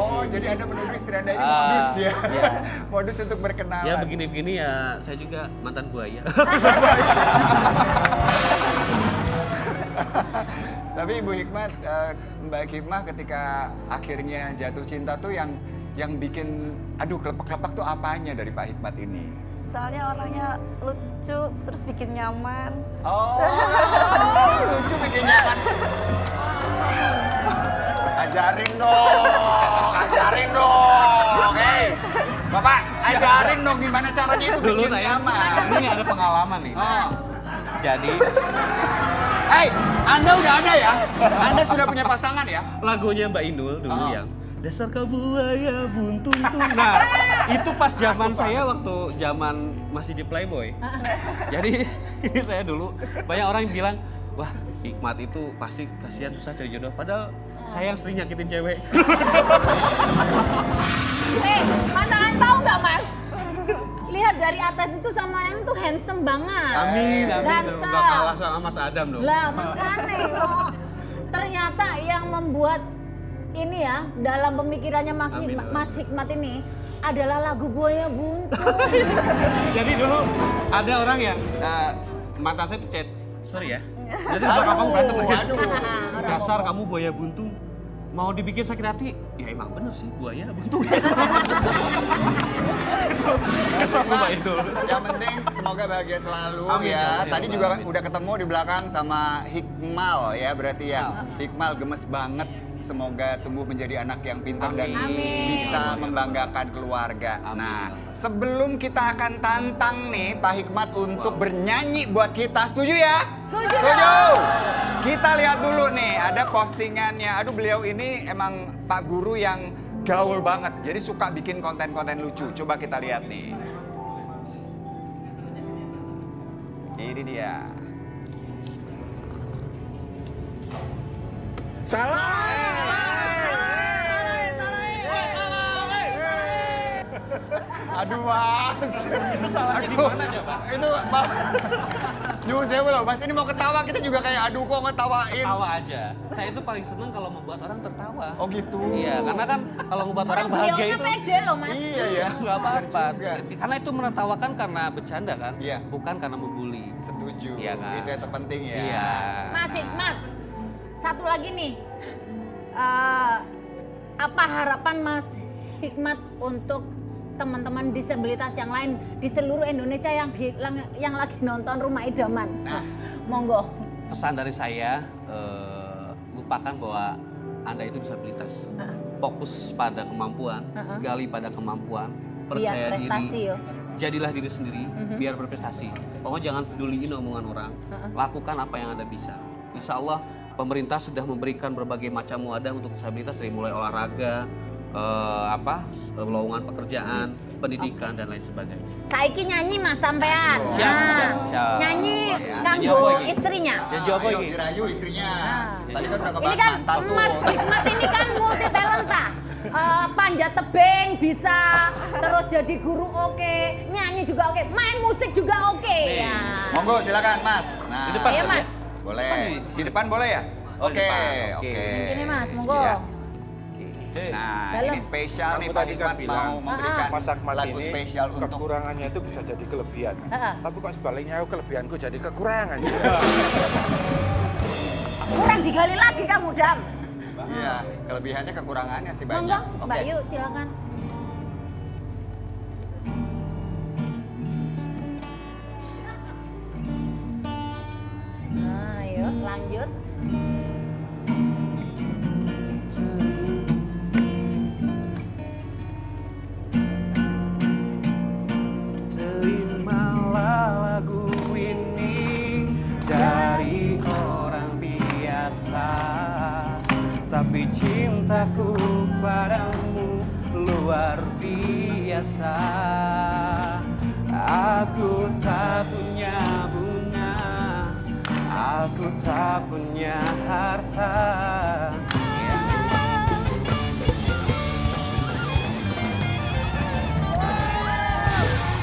Oh, jadi Anda menuduh istri Anda ini Ah, modus ya? iya. Modus untuk berkenalan. Ya begini-begini ya, saya juga mantan buaya. Tapi Ibu Hikmat, Mbak Hikmah ketika akhirnya jatuh cinta tuh yang bikin aduh kelepek-kelepek tuh apanya dari Pak Hikmat ini? Soalnya orangnya lucu, terus bikin nyaman. Oh, lucu bikin nyaman. Ajarin dong. Hei, Bapak, ajarin dong gimana caranya itu Dulu bikin saya, nyaman. ini ada pengalaman nih. Oh. Jadi Hei, Anda udah ada ya? Anda sudah punya pasangan ya? lagunya Mbak Inul dulu Oh. yang dasar kau buaya buntung. Nah, itu pas zaman saya waktu zaman masih di Playboy. Jadi ini saya dulu banyak orang yang bilang, wah Hikmat itu pasti kasihan susah cari jodoh. Padahal saya yang sering nyakitin cewek. Mas Alan tahu nggak Mas? Lihat dari atas itu sama yang tuh handsome banget. Amin. Ganteng. Nggak kalah sama Mas Adam dong. Lah makanya oh, ternyata yang membuat ini ya dalam pemikirannya Amin. Mas Hikmat ini adalah lagu Buaya Buntung. Jadi dulu ada orang yang mantan saya tuh chat, sorry ya. Jadi udah kamu berantem lagi. Dasar kamu buaya buntung. Mau dibikin sakit hati, ya emang bener sih buaya buntung. Yang penting semoga bahagia selalu Amin, ya. amin, Tadi amin. juga udah ketemu di belakang sama Hikmal ya berarti ya. Hikmal gemes banget. Semoga tumbuh menjadi anak yang pintar dan Amin. bisa membanggakan keluarga. Amin. Nah, sebelum kita akan tantang nih Pak Hikmat untuk bernyanyi buat kita, setuju ya? Setuju Setuju. Kita lihat dulu nih, ada postingannya. Aduh, beliau ini emang Pak Guru yang gaul banget. Jadi suka bikin konten-konten lucu. Coba kita lihat nih. Ini dia. Aduh mas. Itu salahnya di mana coba? Itu Pak. Nyuwun sewu loh, Mas ini mau ketawa kita juga kayak aduh kok ngetawain. Tawa aja. Saya itu paling seneng kalau membuat orang tertawa. Oh gitu. Iya, karena kan kalau membuat orang bahagia Beliaunya itu pede loh Mas. Iya ya. nggak apa-apa. Bener juga. Karena itu menertawakan karena bercanda kan, Iya. bukan karena membuli. Setuju. Iya kan? Itu yang terpenting ya. Iya. Mas Hikmat, satu lagi nih. Apa harapan Mas Hikmat untuk teman-teman disabilitas yang lain di seluruh Indonesia yang lagi nonton Rumah Idaman? Nah. Monggo. Pesan dari saya, lupakan bahwa Anda itu disabilitas. Fokus pada kemampuan, gali pada kemampuan, percaya Biar prestasi diri. yo. Jadilah diri sendiri, biar berprestasi. Pokoknya jangan peduliin omongan orang. Lakukan apa yang Anda bisa. Insya Allah pemerintah sudah memberikan berbagai macam wadah untuk disabilitas dari mulai olahraga, lowongan pekerjaan, pendidikan dan lain sebagainya. Saiki nyanyi Mas sampean. Siap. Nyanyi Ya. kanggo Siapa iki? istrinya. Janji apa Ayo ini? dirayu istrinya. Nah. Tadi kan udah Ini ngebahas kan mantan tuh. Mas Hikmat ini kan multi talenta. Panjat tebing bisa, terus jadi guru oke, nyanyi juga oke, main musik juga oke. Nih. Ya. Monggo silakan Mas. Nah, Di depan Ayo, tadi Mas. ya? boleh. Depan Di depan boleh ya? Oh, di Oke, depan, oke. oke. Ini Mas, monggo. Iya. Cek, Nah, Dalam. ini spesial nih Kamu Pak tadi kan Hikmat bilang, mau memberikan Mas Akmat lagu ini spesial untuk kekurangannya itu bisa jadi kelebihan. Heeh. Tapi kok sebaliknya aku kelebihanku jadi kekurangan. Kurang digali lagi kamu Dam. Iya, kelebihannya kekurangannya sih Monggo, banyak. Mbak Yu silakan. Nah, yuk lanjut. Terimalah lagu ini dari orang biasa, tapi cintaku padamu luar biasa. Aku tak punya bunga aku tak punya harta.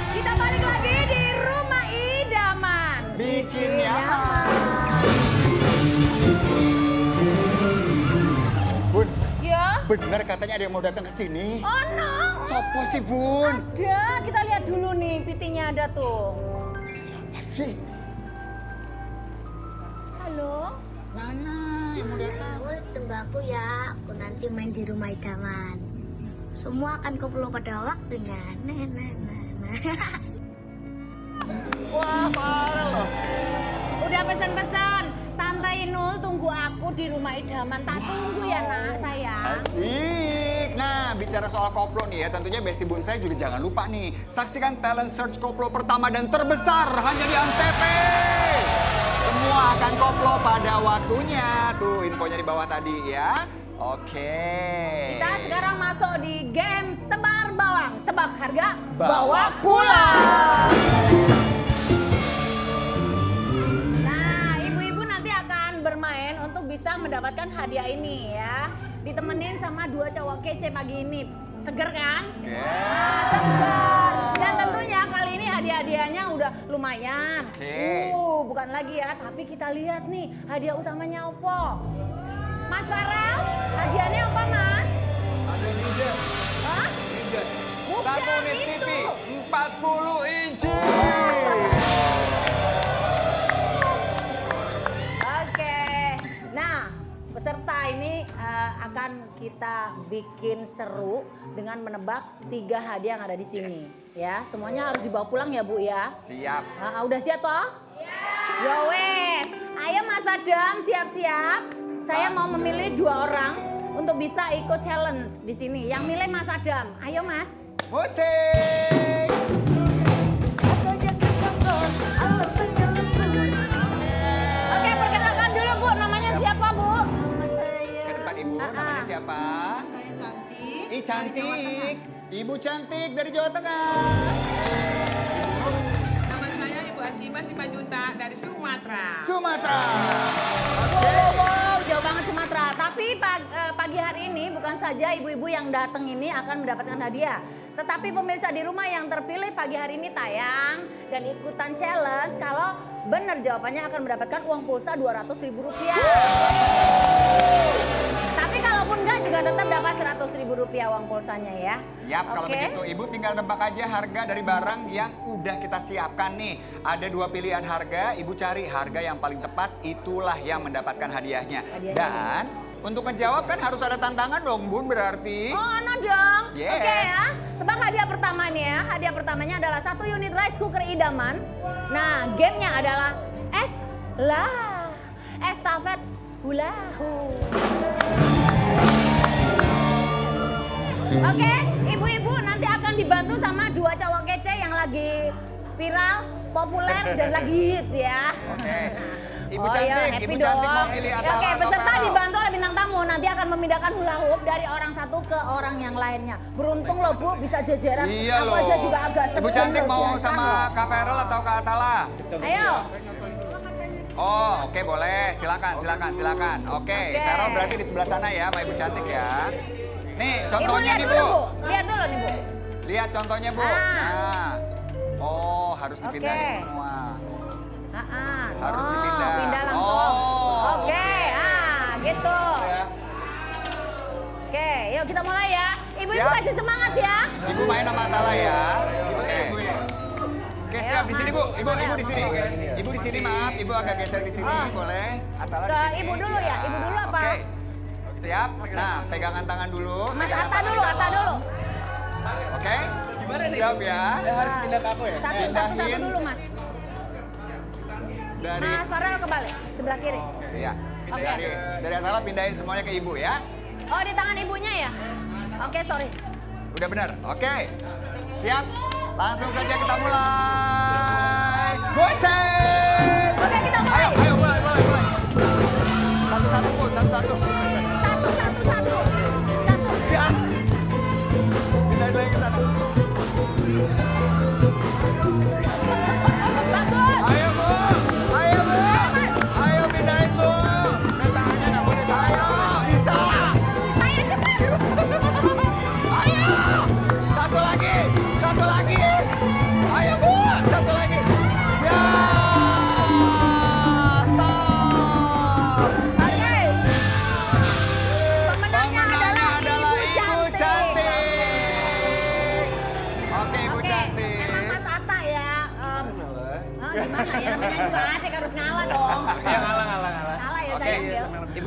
Kita balik lagi di Rumah Idaman. Bikin nyaman. Bun, Ya? bener katanya ada yang mau datang ke sini. Oh no. Sopo sih, Bun? Ada, kita lihat dulu nih, pitinya ada tuh. Siapa sih? Halo? Mana yang mau datang? Kamu tunggu aku ya, aku nanti main di rumah idaman. Semua akan kumpul pada waktunya. Nah. Wah, parah loh. Udah pesan-pesan. Tante Inul tunggu aku di Rumah Idaman. Tak tunggu ya nak, sayang. Asik. Nah, bicara soal koplo nih ya, tentunya Besti Bun saya juga jangan lupa nih. Saksikan talent search koplo pertama dan terbesar hanya di Antv. Semua akan koplo pada waktunya. Tuh infonya di bawah tadi ya. Oke. Kita sekarang masuk di games tebar bawang. Tebak harga, bawa pulang. Nah, ibu-ibu nanti akan bermain untuk bisa mendapatkan hadiah ini ya. Ditemenin sama 2 cowok kece pagi ini. Seger kan? Nah, seger. Dan tentunya kali ini hadiah-hadiahnya udah lumayan. Oke. Bukan lagi ya, tapi kita lihat nih hadiah utamanya apa. Mas Farel, hadiahnya apa Mas? Ada ninja. Hah? Ninja. Bukan 1 unit itu. TV 40 inci. Oke. Nah, peserta ini akan kita bikin seru dengan menebak 3 hadiah yang ada di sini. Ya, semuanya harus dibawa pulang ya Bu ya. Siap. Udah siap toh? Ya wes. Ayo Mas Adam siap-siap. Saya mau memilih 2 orang untuk bisa ikut challenge di sini. Yang milih Mas Adam. Ayo Mas. Musik. Oke, perkenalkan dulu Bu. Namanya siapa Bu? Ke depan Ibu, namanya siapa? Saya cantik. Ih cantik. Ibu cantik dari Jawa Tengah. Nama saya Ibu Asima Simanjuntak dari Sumatera. Sumatera. Wow, jauh banget Sumatera. Tapi pagi hari ini bukan saja ibu-ibu yang datang ini akan mendapatkan hadiah. Tetapi pemirsa di rumah yang terpilih pagi hari ini tayang dan ikutan challenge. Kalau benar jawabannya akan mendapatkan uang pulsa Rp200.000. Tapi kalaupun enggak juga tetap dapat Rp100.000 uang pulsanya ya. Siap kalau Oke. begitu. Ibu tinggal nebak aja harga dari barang yang udah kita siapkan nih. Ada 2 pilihan harga, Ibu cari harga yang paling tepat, itulah yang mendapatkan hadiahnya. Hadiahnya. Dan untuk menjawab kan harus ada tantangan dong Bun berarti. Oh, no dong. Yes. Oke ya. Tebak hadiah pertama nih ya. Hadiah pertamanya adalah 1 unit rice cooker idaman. Nah, gamenya adalah estafet hula hoop. Oke, ibu-ibu nanti akan dibantu sama 2 cowok kece yang lagi viral, populer dan lagi hit ya. Oke. Ibu Oh cantik, iya, happy Ibu cantik dong. mau pilih Atala Oke, atau peserta Farel? dibantu oleh bintang tamu. Nanti akan memindahkan hula hoop dari orang satu ke orang yang lainnya. Beruntung loh Bu, bisa jajaran. Iya Aku loh. aja juga agak Ibu segan cantik loh, mau siasan sama loh. Kak Farel atau Kak Atala? Ayo. Oh, oke boleh. Silakan. Oke, Oke. Farel berarti di sebelah sana ya, sama Ibu cantik ya. Nih, Ibu contohnya lihat nih, dulu Bu. Bu. Lihat dulu nih Bu. Lihat contohnya, Bu. Ah. Nah. Oh, harus dipindahin Oke. semua. Harus Harus dipindah. pindah langsung. Oh. Oke, gitu. Oke, yuk kita mulai ya. Ibu-ibu Siap. kasih semangat ya. Ibu main sama Atala ya. Oke. Oke, Ayo, siap di sini, Bu. Mas. Ibu di sini. Ibu di sini, maaf. Ibu agak geser di sini, Oh. boleh? Atala di Ke sini. Ibu dulu ya? Ibu dulu apa? Oke. Siap. Nah, pegangan tangan dulu. Mas pegangan Atta tangan dulu, di Atta dalam. dulu. Oke. Siap ya. Harus pindah ke aku ya? Satu Pindahin. dulu Mas. Dari Mas Farel kebalik, sebelah kiri. Iya. Oke. Dari Atala pindahin semuanya ke Ibu ya. Oh, di tangan ibunya ya? Oke, sorry. Udah benar. Oke. Siap. Langsung saja kita mulai. Goceng. Oke, kita mulai. Ayo mulai. Satu-satu, Bu. Satu-satu. Satu. Ya. Pindahin lagi ke sana. Bagus. Ayo, Bu. Ayo, Bu. Ayo,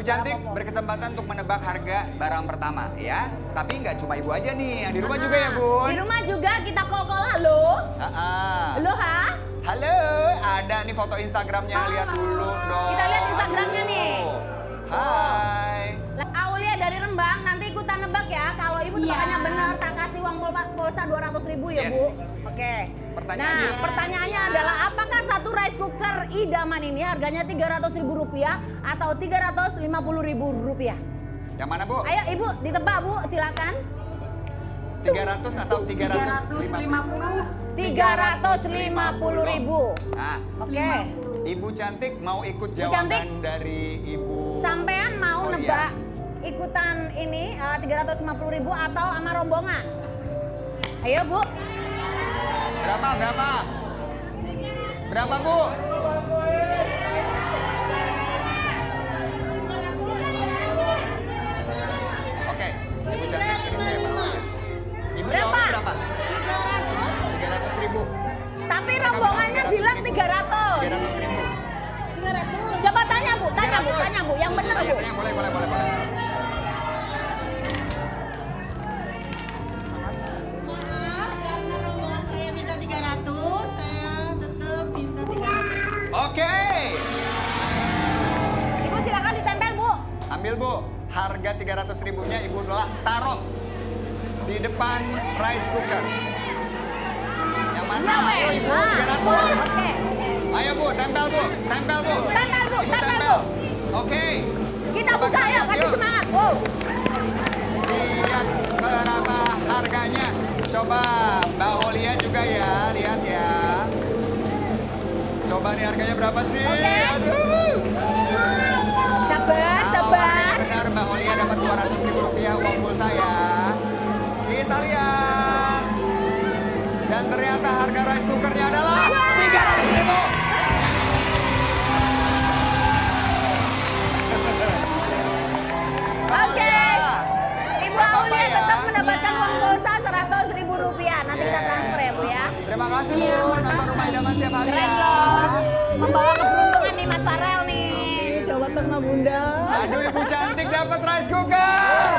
cantik berkesempatan untuk menebak harga barang pertama ya. Tapi nggak cuma ibu aja nih, yang di rumah juga ya bun. Di rumah juga kita call-call halo. Halo ha? Halo, ada nih foto Instagramnya, lihat dulu dong. Kita lihat Instagramnya nih. Hai. Aulia dari Rembang, nanti ikutan nebak ya. Kalau ibu tebakannya benar, tak kasih uang pulsa 200.000 ya bu. Oke. Pertanyaannya. Nah, pertanyaannya adalah apakah satu rice cooker idaman ini harganya Rp300.000 atau Rp350.000? Yang mana bu? Ayo ibu ditebak bu, silakan. 300 atau 350? 350.000. Nah, Oke. Ibu cantik mau ikut Bu cantik. jawaban dari ibu. Sampean mau Aulia. nebak ikutan ini 350.000 atau sama rombongan? Ayo bu. Berapa? Berapa bu? Oke, ibu cantik terus saya mau. Ibu Berapa? jawabnya berapa? 300.000. Tapi rombongannya bilang 300. 300.000. Coba tanya bu, tanya bu, yang bener bu. Tanya, boleh. Maaf, karena rombongan saya minta 300, saya tetap minta 300. Oke. Ibu silakan ditempel bu. Ambil bu, harga 300.000-nya ibu taruh di depan rice cooker. Yang mana? Ayo ibu, 300. Oke. Ayo bu, tempel bu. Tempel bu, Ibu tempel bu. Oke. Kita Coba buka kalian, yuk, kasih yuk. semangat. Wow. Lihat berapa harganya. Coba Mbak Aulia juga ya, lihat ya. Coba nih harganya berapa sih? Oke. Aduh. Sabar, Kalau sabar. harganya benar Mbak Aulia dapat Rp200.000 uang pulsa ya. Kita lihat. Dan ternyata harga rice cookernya adalah Rp300.000. Oke. Ibu Gak apa-apa Aulia ya. tetap mendapatkan uang pulsa Rp100.000. Nanti kita transfer ya bu ya. Terima kasih Bu, nonton Rumah Idaman setiap hari Keren ya. loh. Membawa keberuntungan nih Mas Farel nih. Jawa Tengah Bunda. Aduh ibu cantik dapat rice cooker.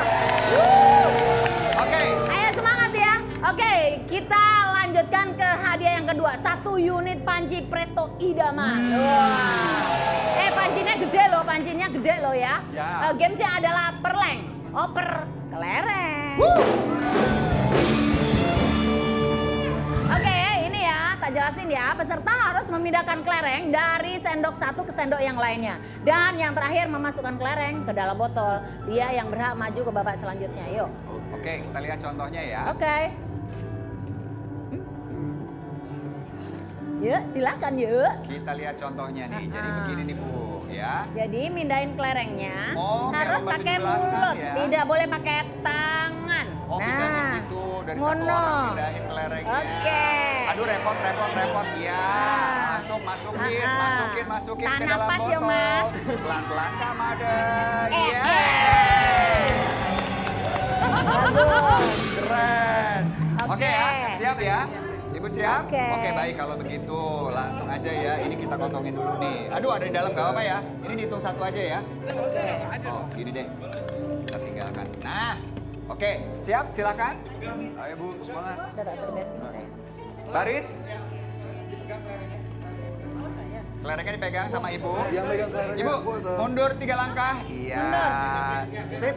Oke, Ayo semangat ya. Oke, kita lanjutkan ke hadiah yang kedua. 1 unit panci Presto idaman. Wah. Pancinya gede loh ya. Ya. Gamesnya adalah perleng. Oper kelereng. Oke, ini ya, tak jelasin ya. Peserta harus memindahkan kelereng dari sendok satu ke sendok yang lainnya. Dan yang terakhir memasukkan kelereng ke dalam botol. Dia yang berhak maju ke babak selanjutnya. Yuk. oke kita lihat contohnya ya. Oke. Yuk, silakan yuk. Kita lihat contohnya nih. Jadi begini nih Bu, ya. Jadi mindahin kelerengnya Oh, kayak harus lomba pakai 17-an mulut, ya. tidak boleh pakai tangan. Oh, pindahin gitu dari satu ngono. orang pindahin kelerengnya. Oke. Aduh repot. Ya. Masukin Tahan ke dalam napas botol. ya, Mas. Pelan-pelan sama ada. Aduh. Keren. Oke ya, siap ya. Ibu siap? Oke. Oke baik kalau begitu langsung aja ya. Ini kita kosongin dulu nih. Aduh ada di dalam gak apa-apa ya. Ini dihitung satu aja ya. Oh gini deh. Kita tinggalkan. Nah, oke siap silakan. Ayo Bu, semangat. Udah tak serbet saya. Baris. Kelerengnya dipegang sama ibu. Yang megang kelerengnya Ibu aku atau? mundur 3 langkah. Iya. Sip.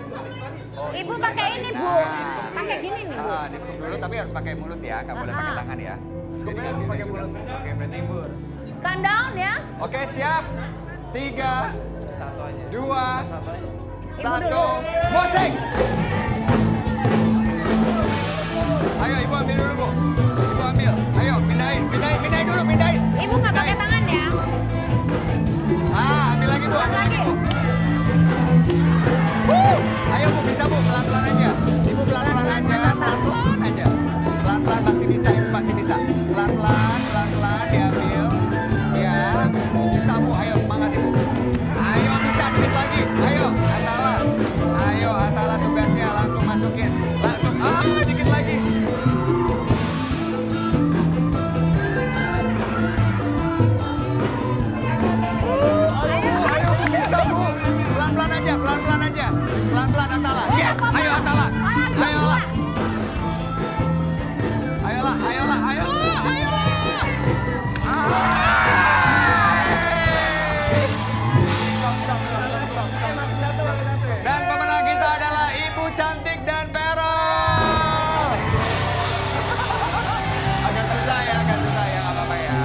Ibu pakai ini bu, pakai gini nih bu. Diskup dulu tapi harus pakai mulut ya. Nggak boleh pakai tangan ya. Skupnya harus pakai mulut. Oke, berarti ibu. Count down ya. Oke siap. 3, Satu aja. 2, Ibu 1, dulu. musik! Ayo ibu ambil dulu bu. Ibu ambil. Ayo pindahin dulu, pindahin. Ibu nggak pakai tangan ya. Ambil lagi bu, ambil lagi bu. Ayo bu, bisa bu, pelan-pelan aja. Ibu pelan-pelan aja, pelan-pelan aja. Pelan-pelan pasti bisa, ibu pasti bisa. Pelan-pelan diambil. Ya, bisa bu, ayo semangat ibu. Ayo bisa, dikit lagi. Ayo, Atala tugasnya langsung masukin. Langsung, dikit lagi. Dan pemenang kita adalah Ibu Cantik dan Perol. Agak susah ya, nggak apa-apa ya.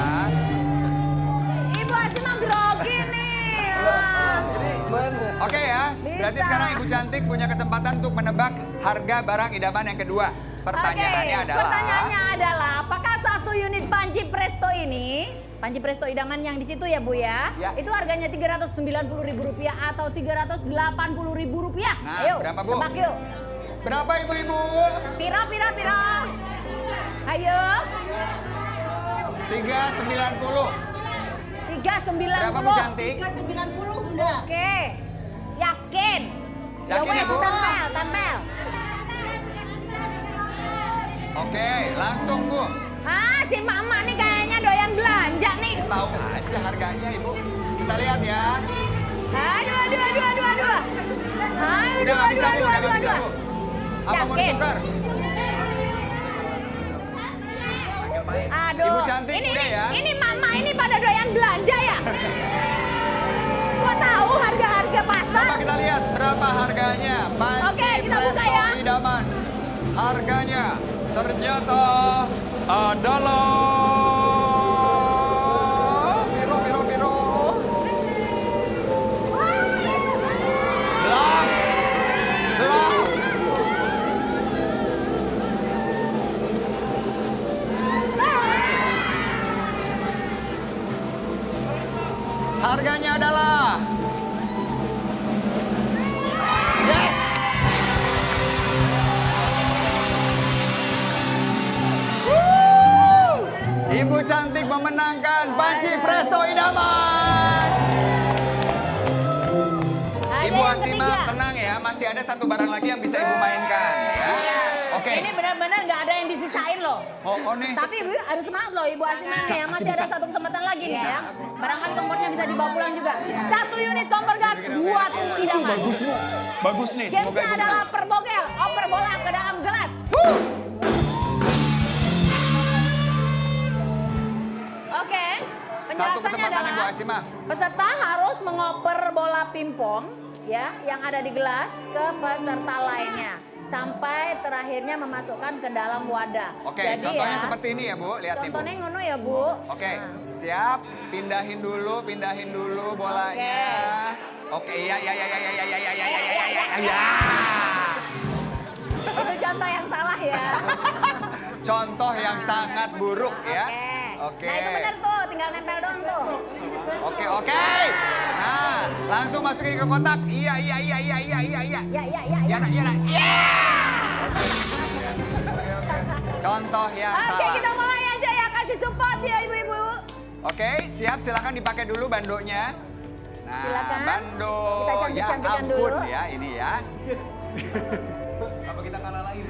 Ibu Asima grogi nih. Mas. Oke ya, berarti Bisa. sekarang Ibu Cantik punya kesempatan untuk menebak harga barang idaman yang kedua. Pertanyaannya Oke, adalah... pertanyaannya adalah, apakah satu unit panci presto ini, panci presto idaman yang di situ ya Bu ya, Ya. itu harganya Rp390.000 atau Rp380.000? Nah, Ayo, berapa, Bu? tebak yuk. Berapa ibu-ibu? Piro. Ayo. 390. 390. Berapa Bu Cantik? 390 Bunda. Oke. Yakin? Yakin ya, Bu? Tempel. Oke, langsung Bu. Ah, si Mama nih kayaknya doyan belanja nih. Tahu aja harganya Ibu. Kita lihat ya. Aduh. Udah nggak bisa Bu, udah nggak bisa Bu. Apa mau Yakin? ditukar? Aduh. Ibu Cantik, udah ya? Ini Mama ini pada doyan belanja ya? Gua tahu harga-harga pasar. Coba kita lihat berapa harganya. Panci Oke, kita buka presto ya. idaman. Harganya ternyata adalah... Biro. Belang. Harganya adalah... Yes! Woo! Ibu Cantik memenangkan panci presto idaman. Ada Ibu yang Asima ketiga. tenang ya, masih ada satu barang lagi yang bisa Ibu mainkan ya. Oke. Ini benar-benar nggak ada yang disisain loh. Oh nih. Tapi Ibu harus semangat loh Ibu Asima ya. Masih ada satu kesempatan lagi nih ya. Barangkali kompornya bisa dibawa pulang juga. 1 unit kompor gas, 2 tungku idaman. Bagus nih, semoga Gamesnya Ibu adalah menang. perbogel, oper bola ke dalam gelas. Oke, Satu penjelasannya kesempatan Ibu adalah Asima. peserta harus mengoper bola pingpong ya yang ada di gelas ke peserta lainnya sampai terakhirnya memasukkan ke dalam wadah. Oke, Jadi contohnya ya, seperti ini ya Bu, lihat nih Bu. contohnya ngono ya Bu. Oke, Nah. siap. Pindahin dulu bolanya. Oke, iya. Itu contoh yang salah ya. Contoh yang sangat buruk ya. Oke. Nah itu benar tuh, tinggal nempel doang tuh. Oke. Nah, langsung masukin ke kotak. Iya. Ya. Iya nak. Contoh yang Oke, salah. kita mulai aja ya, kasih support ya ibu-ibu. Oke, siap. Silakan dipakai dulu bandonya. Nah, Silakan. bando. Kita Ya cantik-cantikan ampun dulu. ya ini ya. Apa kita kalah lagi?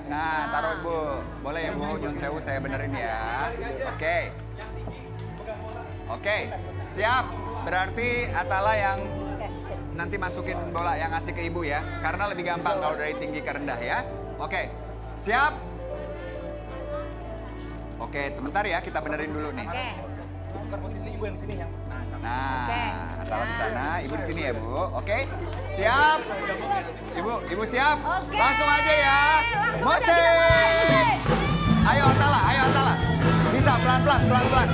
Nah, taruh Bu. Boleh ya Bu, nyun sewu saya benerin ya. Oke, siap. Berarti Atala yang Oke, sip. nanti masukin bola yang ngasih ke Ibu ya. Karena lebih gampang kalau dari tinggi ke rendah ya. Oke, siap. Oke, sebentar ya kita benerin dulu nih. Oke. Nah, Oke. Atala di Nah. sana, Ibu di sini ya Bu. Oke, siap. Ibu siap. Oke. Langsung aja ya. Langsung aja kita mulai, musik. Ayo Atala. Bisa pelan-pelan.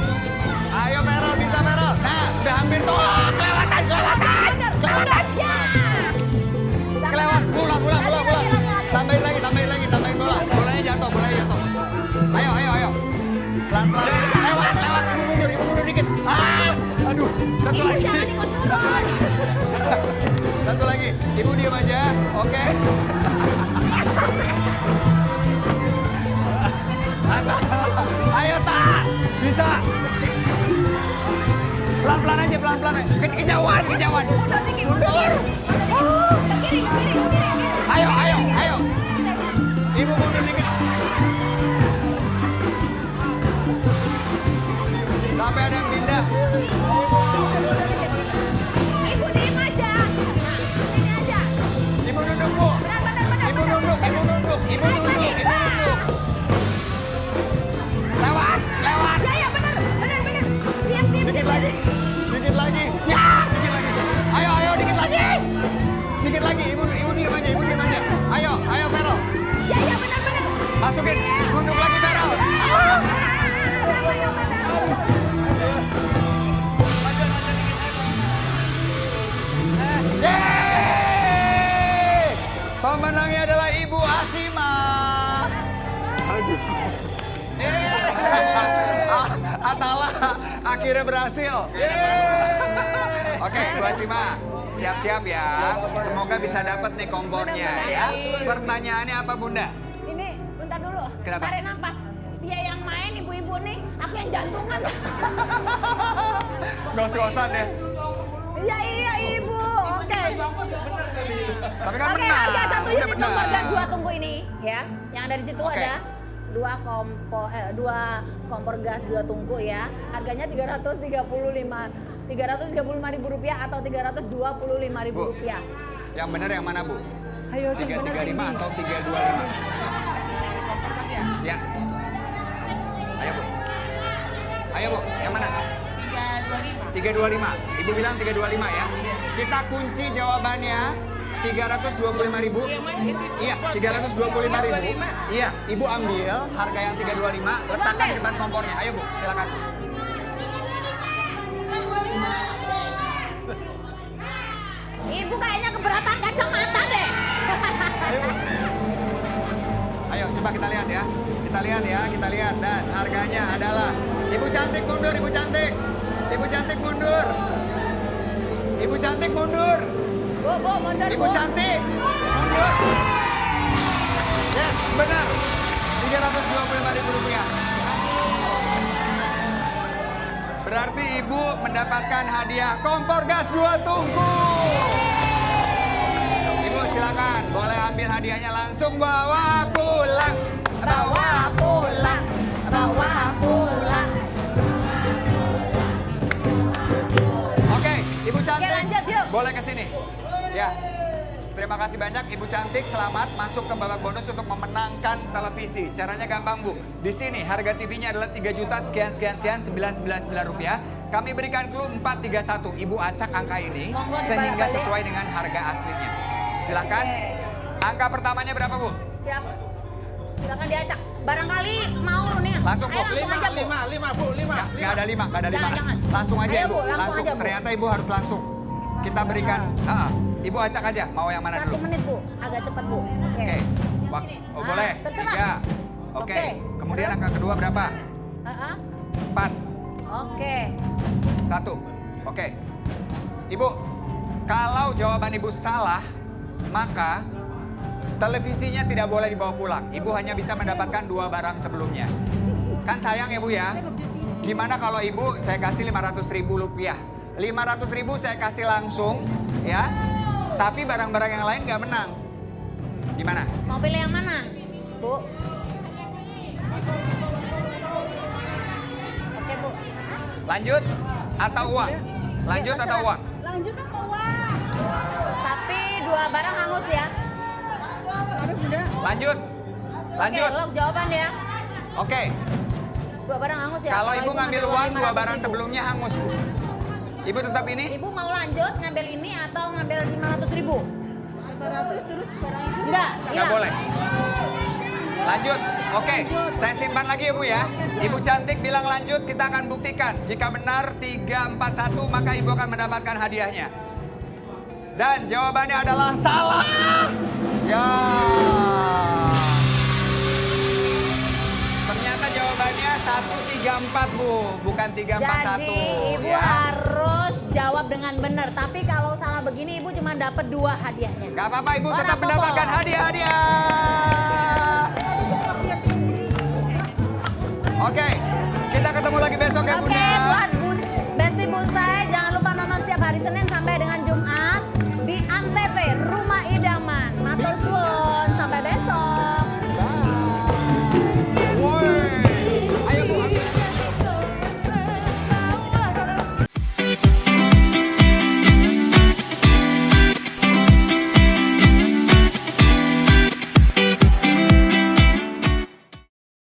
Ayo Perol, bisa Perol. Nah, udah hampir tuh. Kelewatan. Bener. Ya. Kelewat. Pulang. Lagi. Tambahin lagi bola. Bolanya jatuh. Ayo. Pelan-pelan. Lewat. Ibu mundur dikit. Aduh. Satu lagi. Satu lagi. Ibu diam aja. Oke. Ayo Tak. Bisa. Pelan-pelan aja. Kejauhan. Mundur. Ke kiri. Ayo. Ibu mundur dikit. Sampai ada yang pindah. Ibu diem aja. Nah, sini aja. Ibu duduk, Bu. Benar. Ibu duduk. Lewat. Ya, bener. Diam. Dikit lagi. Ya. Atala akhirnya berhasil. Oke, Bu Asima, siap-siap ya. Semoga bisa dapat nih kompornya ya. Pertanyaannya apa Bunda? Ini bentar dulu. Kenapa? Tarik nafas. Dia yang main ibu-ibu nih, aku yang jantungan. Gos-gosan ya. Iya ibu. Oke. Tapi kan Oke, menang. harga satu Udah unit kompor menang. gas 2 tungku ini ya. Yang ada di situ Oke. ada dua kompor gas 2 tungku ya. Harganya 335.000 rupiah atau 325.000 Bu, rupiah. yang benar yang mana Bu? Ayo sih 335 atau 325? Ya. Ayo Bu. Ayo Bu, yang mana? 325. Ibu bilang 325 ya. Kita kunci jawabannya 325.000. Iya, 325.000. Iya, Ibu ambil harga yang 325, letakkan di depan kompornya. Ayo Bu, silakan. Ibu kayaknya keberatan kacamata deh. Ayo coba kita lihat ya. Kita lihat ya, kita lihat. Dan harganya adalah Ibu cantik mundur, Ibu cantik. Ibu cantik mundur. Ibu cantik mundur. Bu, mundur Ibu cantik mundur. Yes, benar. 325.000 rupiah. Berarti Ibu mendapatkan hadiah kompor gas 2 tungku. Ibu silakan, boleh ambil hadiahnya langsung bawa pulang. Bawa pulang. Bawa pulang. Oke, Ibu cantik. Oke, lanjut, yuk. Boleh ke sini. Ya. Terima kasih banyak Ibu cantik, selamat masuk ke babak bonus untuk memenangkan televisi. Caranya gampang Bu. Di sini harga TV-nya adalah 3 juta sekian 999 rupiah. Kami berikan clue 431. Ibu acak angka ini Monggo sehingga dibalik-balik. sesuai dengan harga aslinya. Silakan. Angka pertamanya berapa Bu? Siap. Silakan diacak. Barangkali mau nih. Langsung, Bu. Ayo, langsung aja Bu. Nggak ada 5, nggak ada 5. Jangan. Langsung aja Ayo, Ibu, Bu, langsung aja, Bu. Ternyata Ibu harus langsung. Kita berikan. Ibu acak aja, mau yang mana 1 dulu? menit Bu, agak cepat Bu. Oke. Oke. Oh boleh. Terserah. 3. Oke. Oke. Kemudian Terus? angka kedua berapa? 4. Oke. 1. Oke. Ibu, kalau jawaban Ibu salah, maka televisinya tidak boleh dibawa pulang. Ibu hanya bisa mendapatkan 2 barang sebelumnya. Kan sayang ya Bu ya? Gimana kalau Ibu saya kasih 500.000 rupiah? 500.000 saya kasih langsung ya. Tapi barang-barang yang lain nggak menang. Gimana? Mau pilih yang mana, Bu? Oke, Bu. Lanjut atau uang? Lanjut atau uang? Lanjut apa uang? Tapi 2 barang hangus ya. Lanjut. Lanjut. Oke, log jawaban ya. Oke. 2 barang hangus ya. Kalau Ibu ngambil uang 2 barang 500.000. sebelumnya hangus Bu. Ibu tetap ini? Ibu mau lanjut ngambil ini atau ngambil 500.000? 500 terus barang itu? Enggak, Nggak hilang. boleh. Lanjut. Oke, saya simpan lagi Ibu ya. Ibu cantik bilang lanjut, kita akan buktikan. Jika benar 341 maka Ibu akan mendapatkan hadiahnya. Dan jawabannya adalah salah. Ya. Ternyata jawabannya 134 Bu, bukan 341. Jadi Ibu ya. harus jawab dengan benar. Tapi kalau salah begini Ibu cuma dapat 2 hadiahnya. Gak apa-apa Ibu Orang tetap popol. mendapatkan hadiah-hadiah. Oke, kita ketemu lagi besok ya Bunda.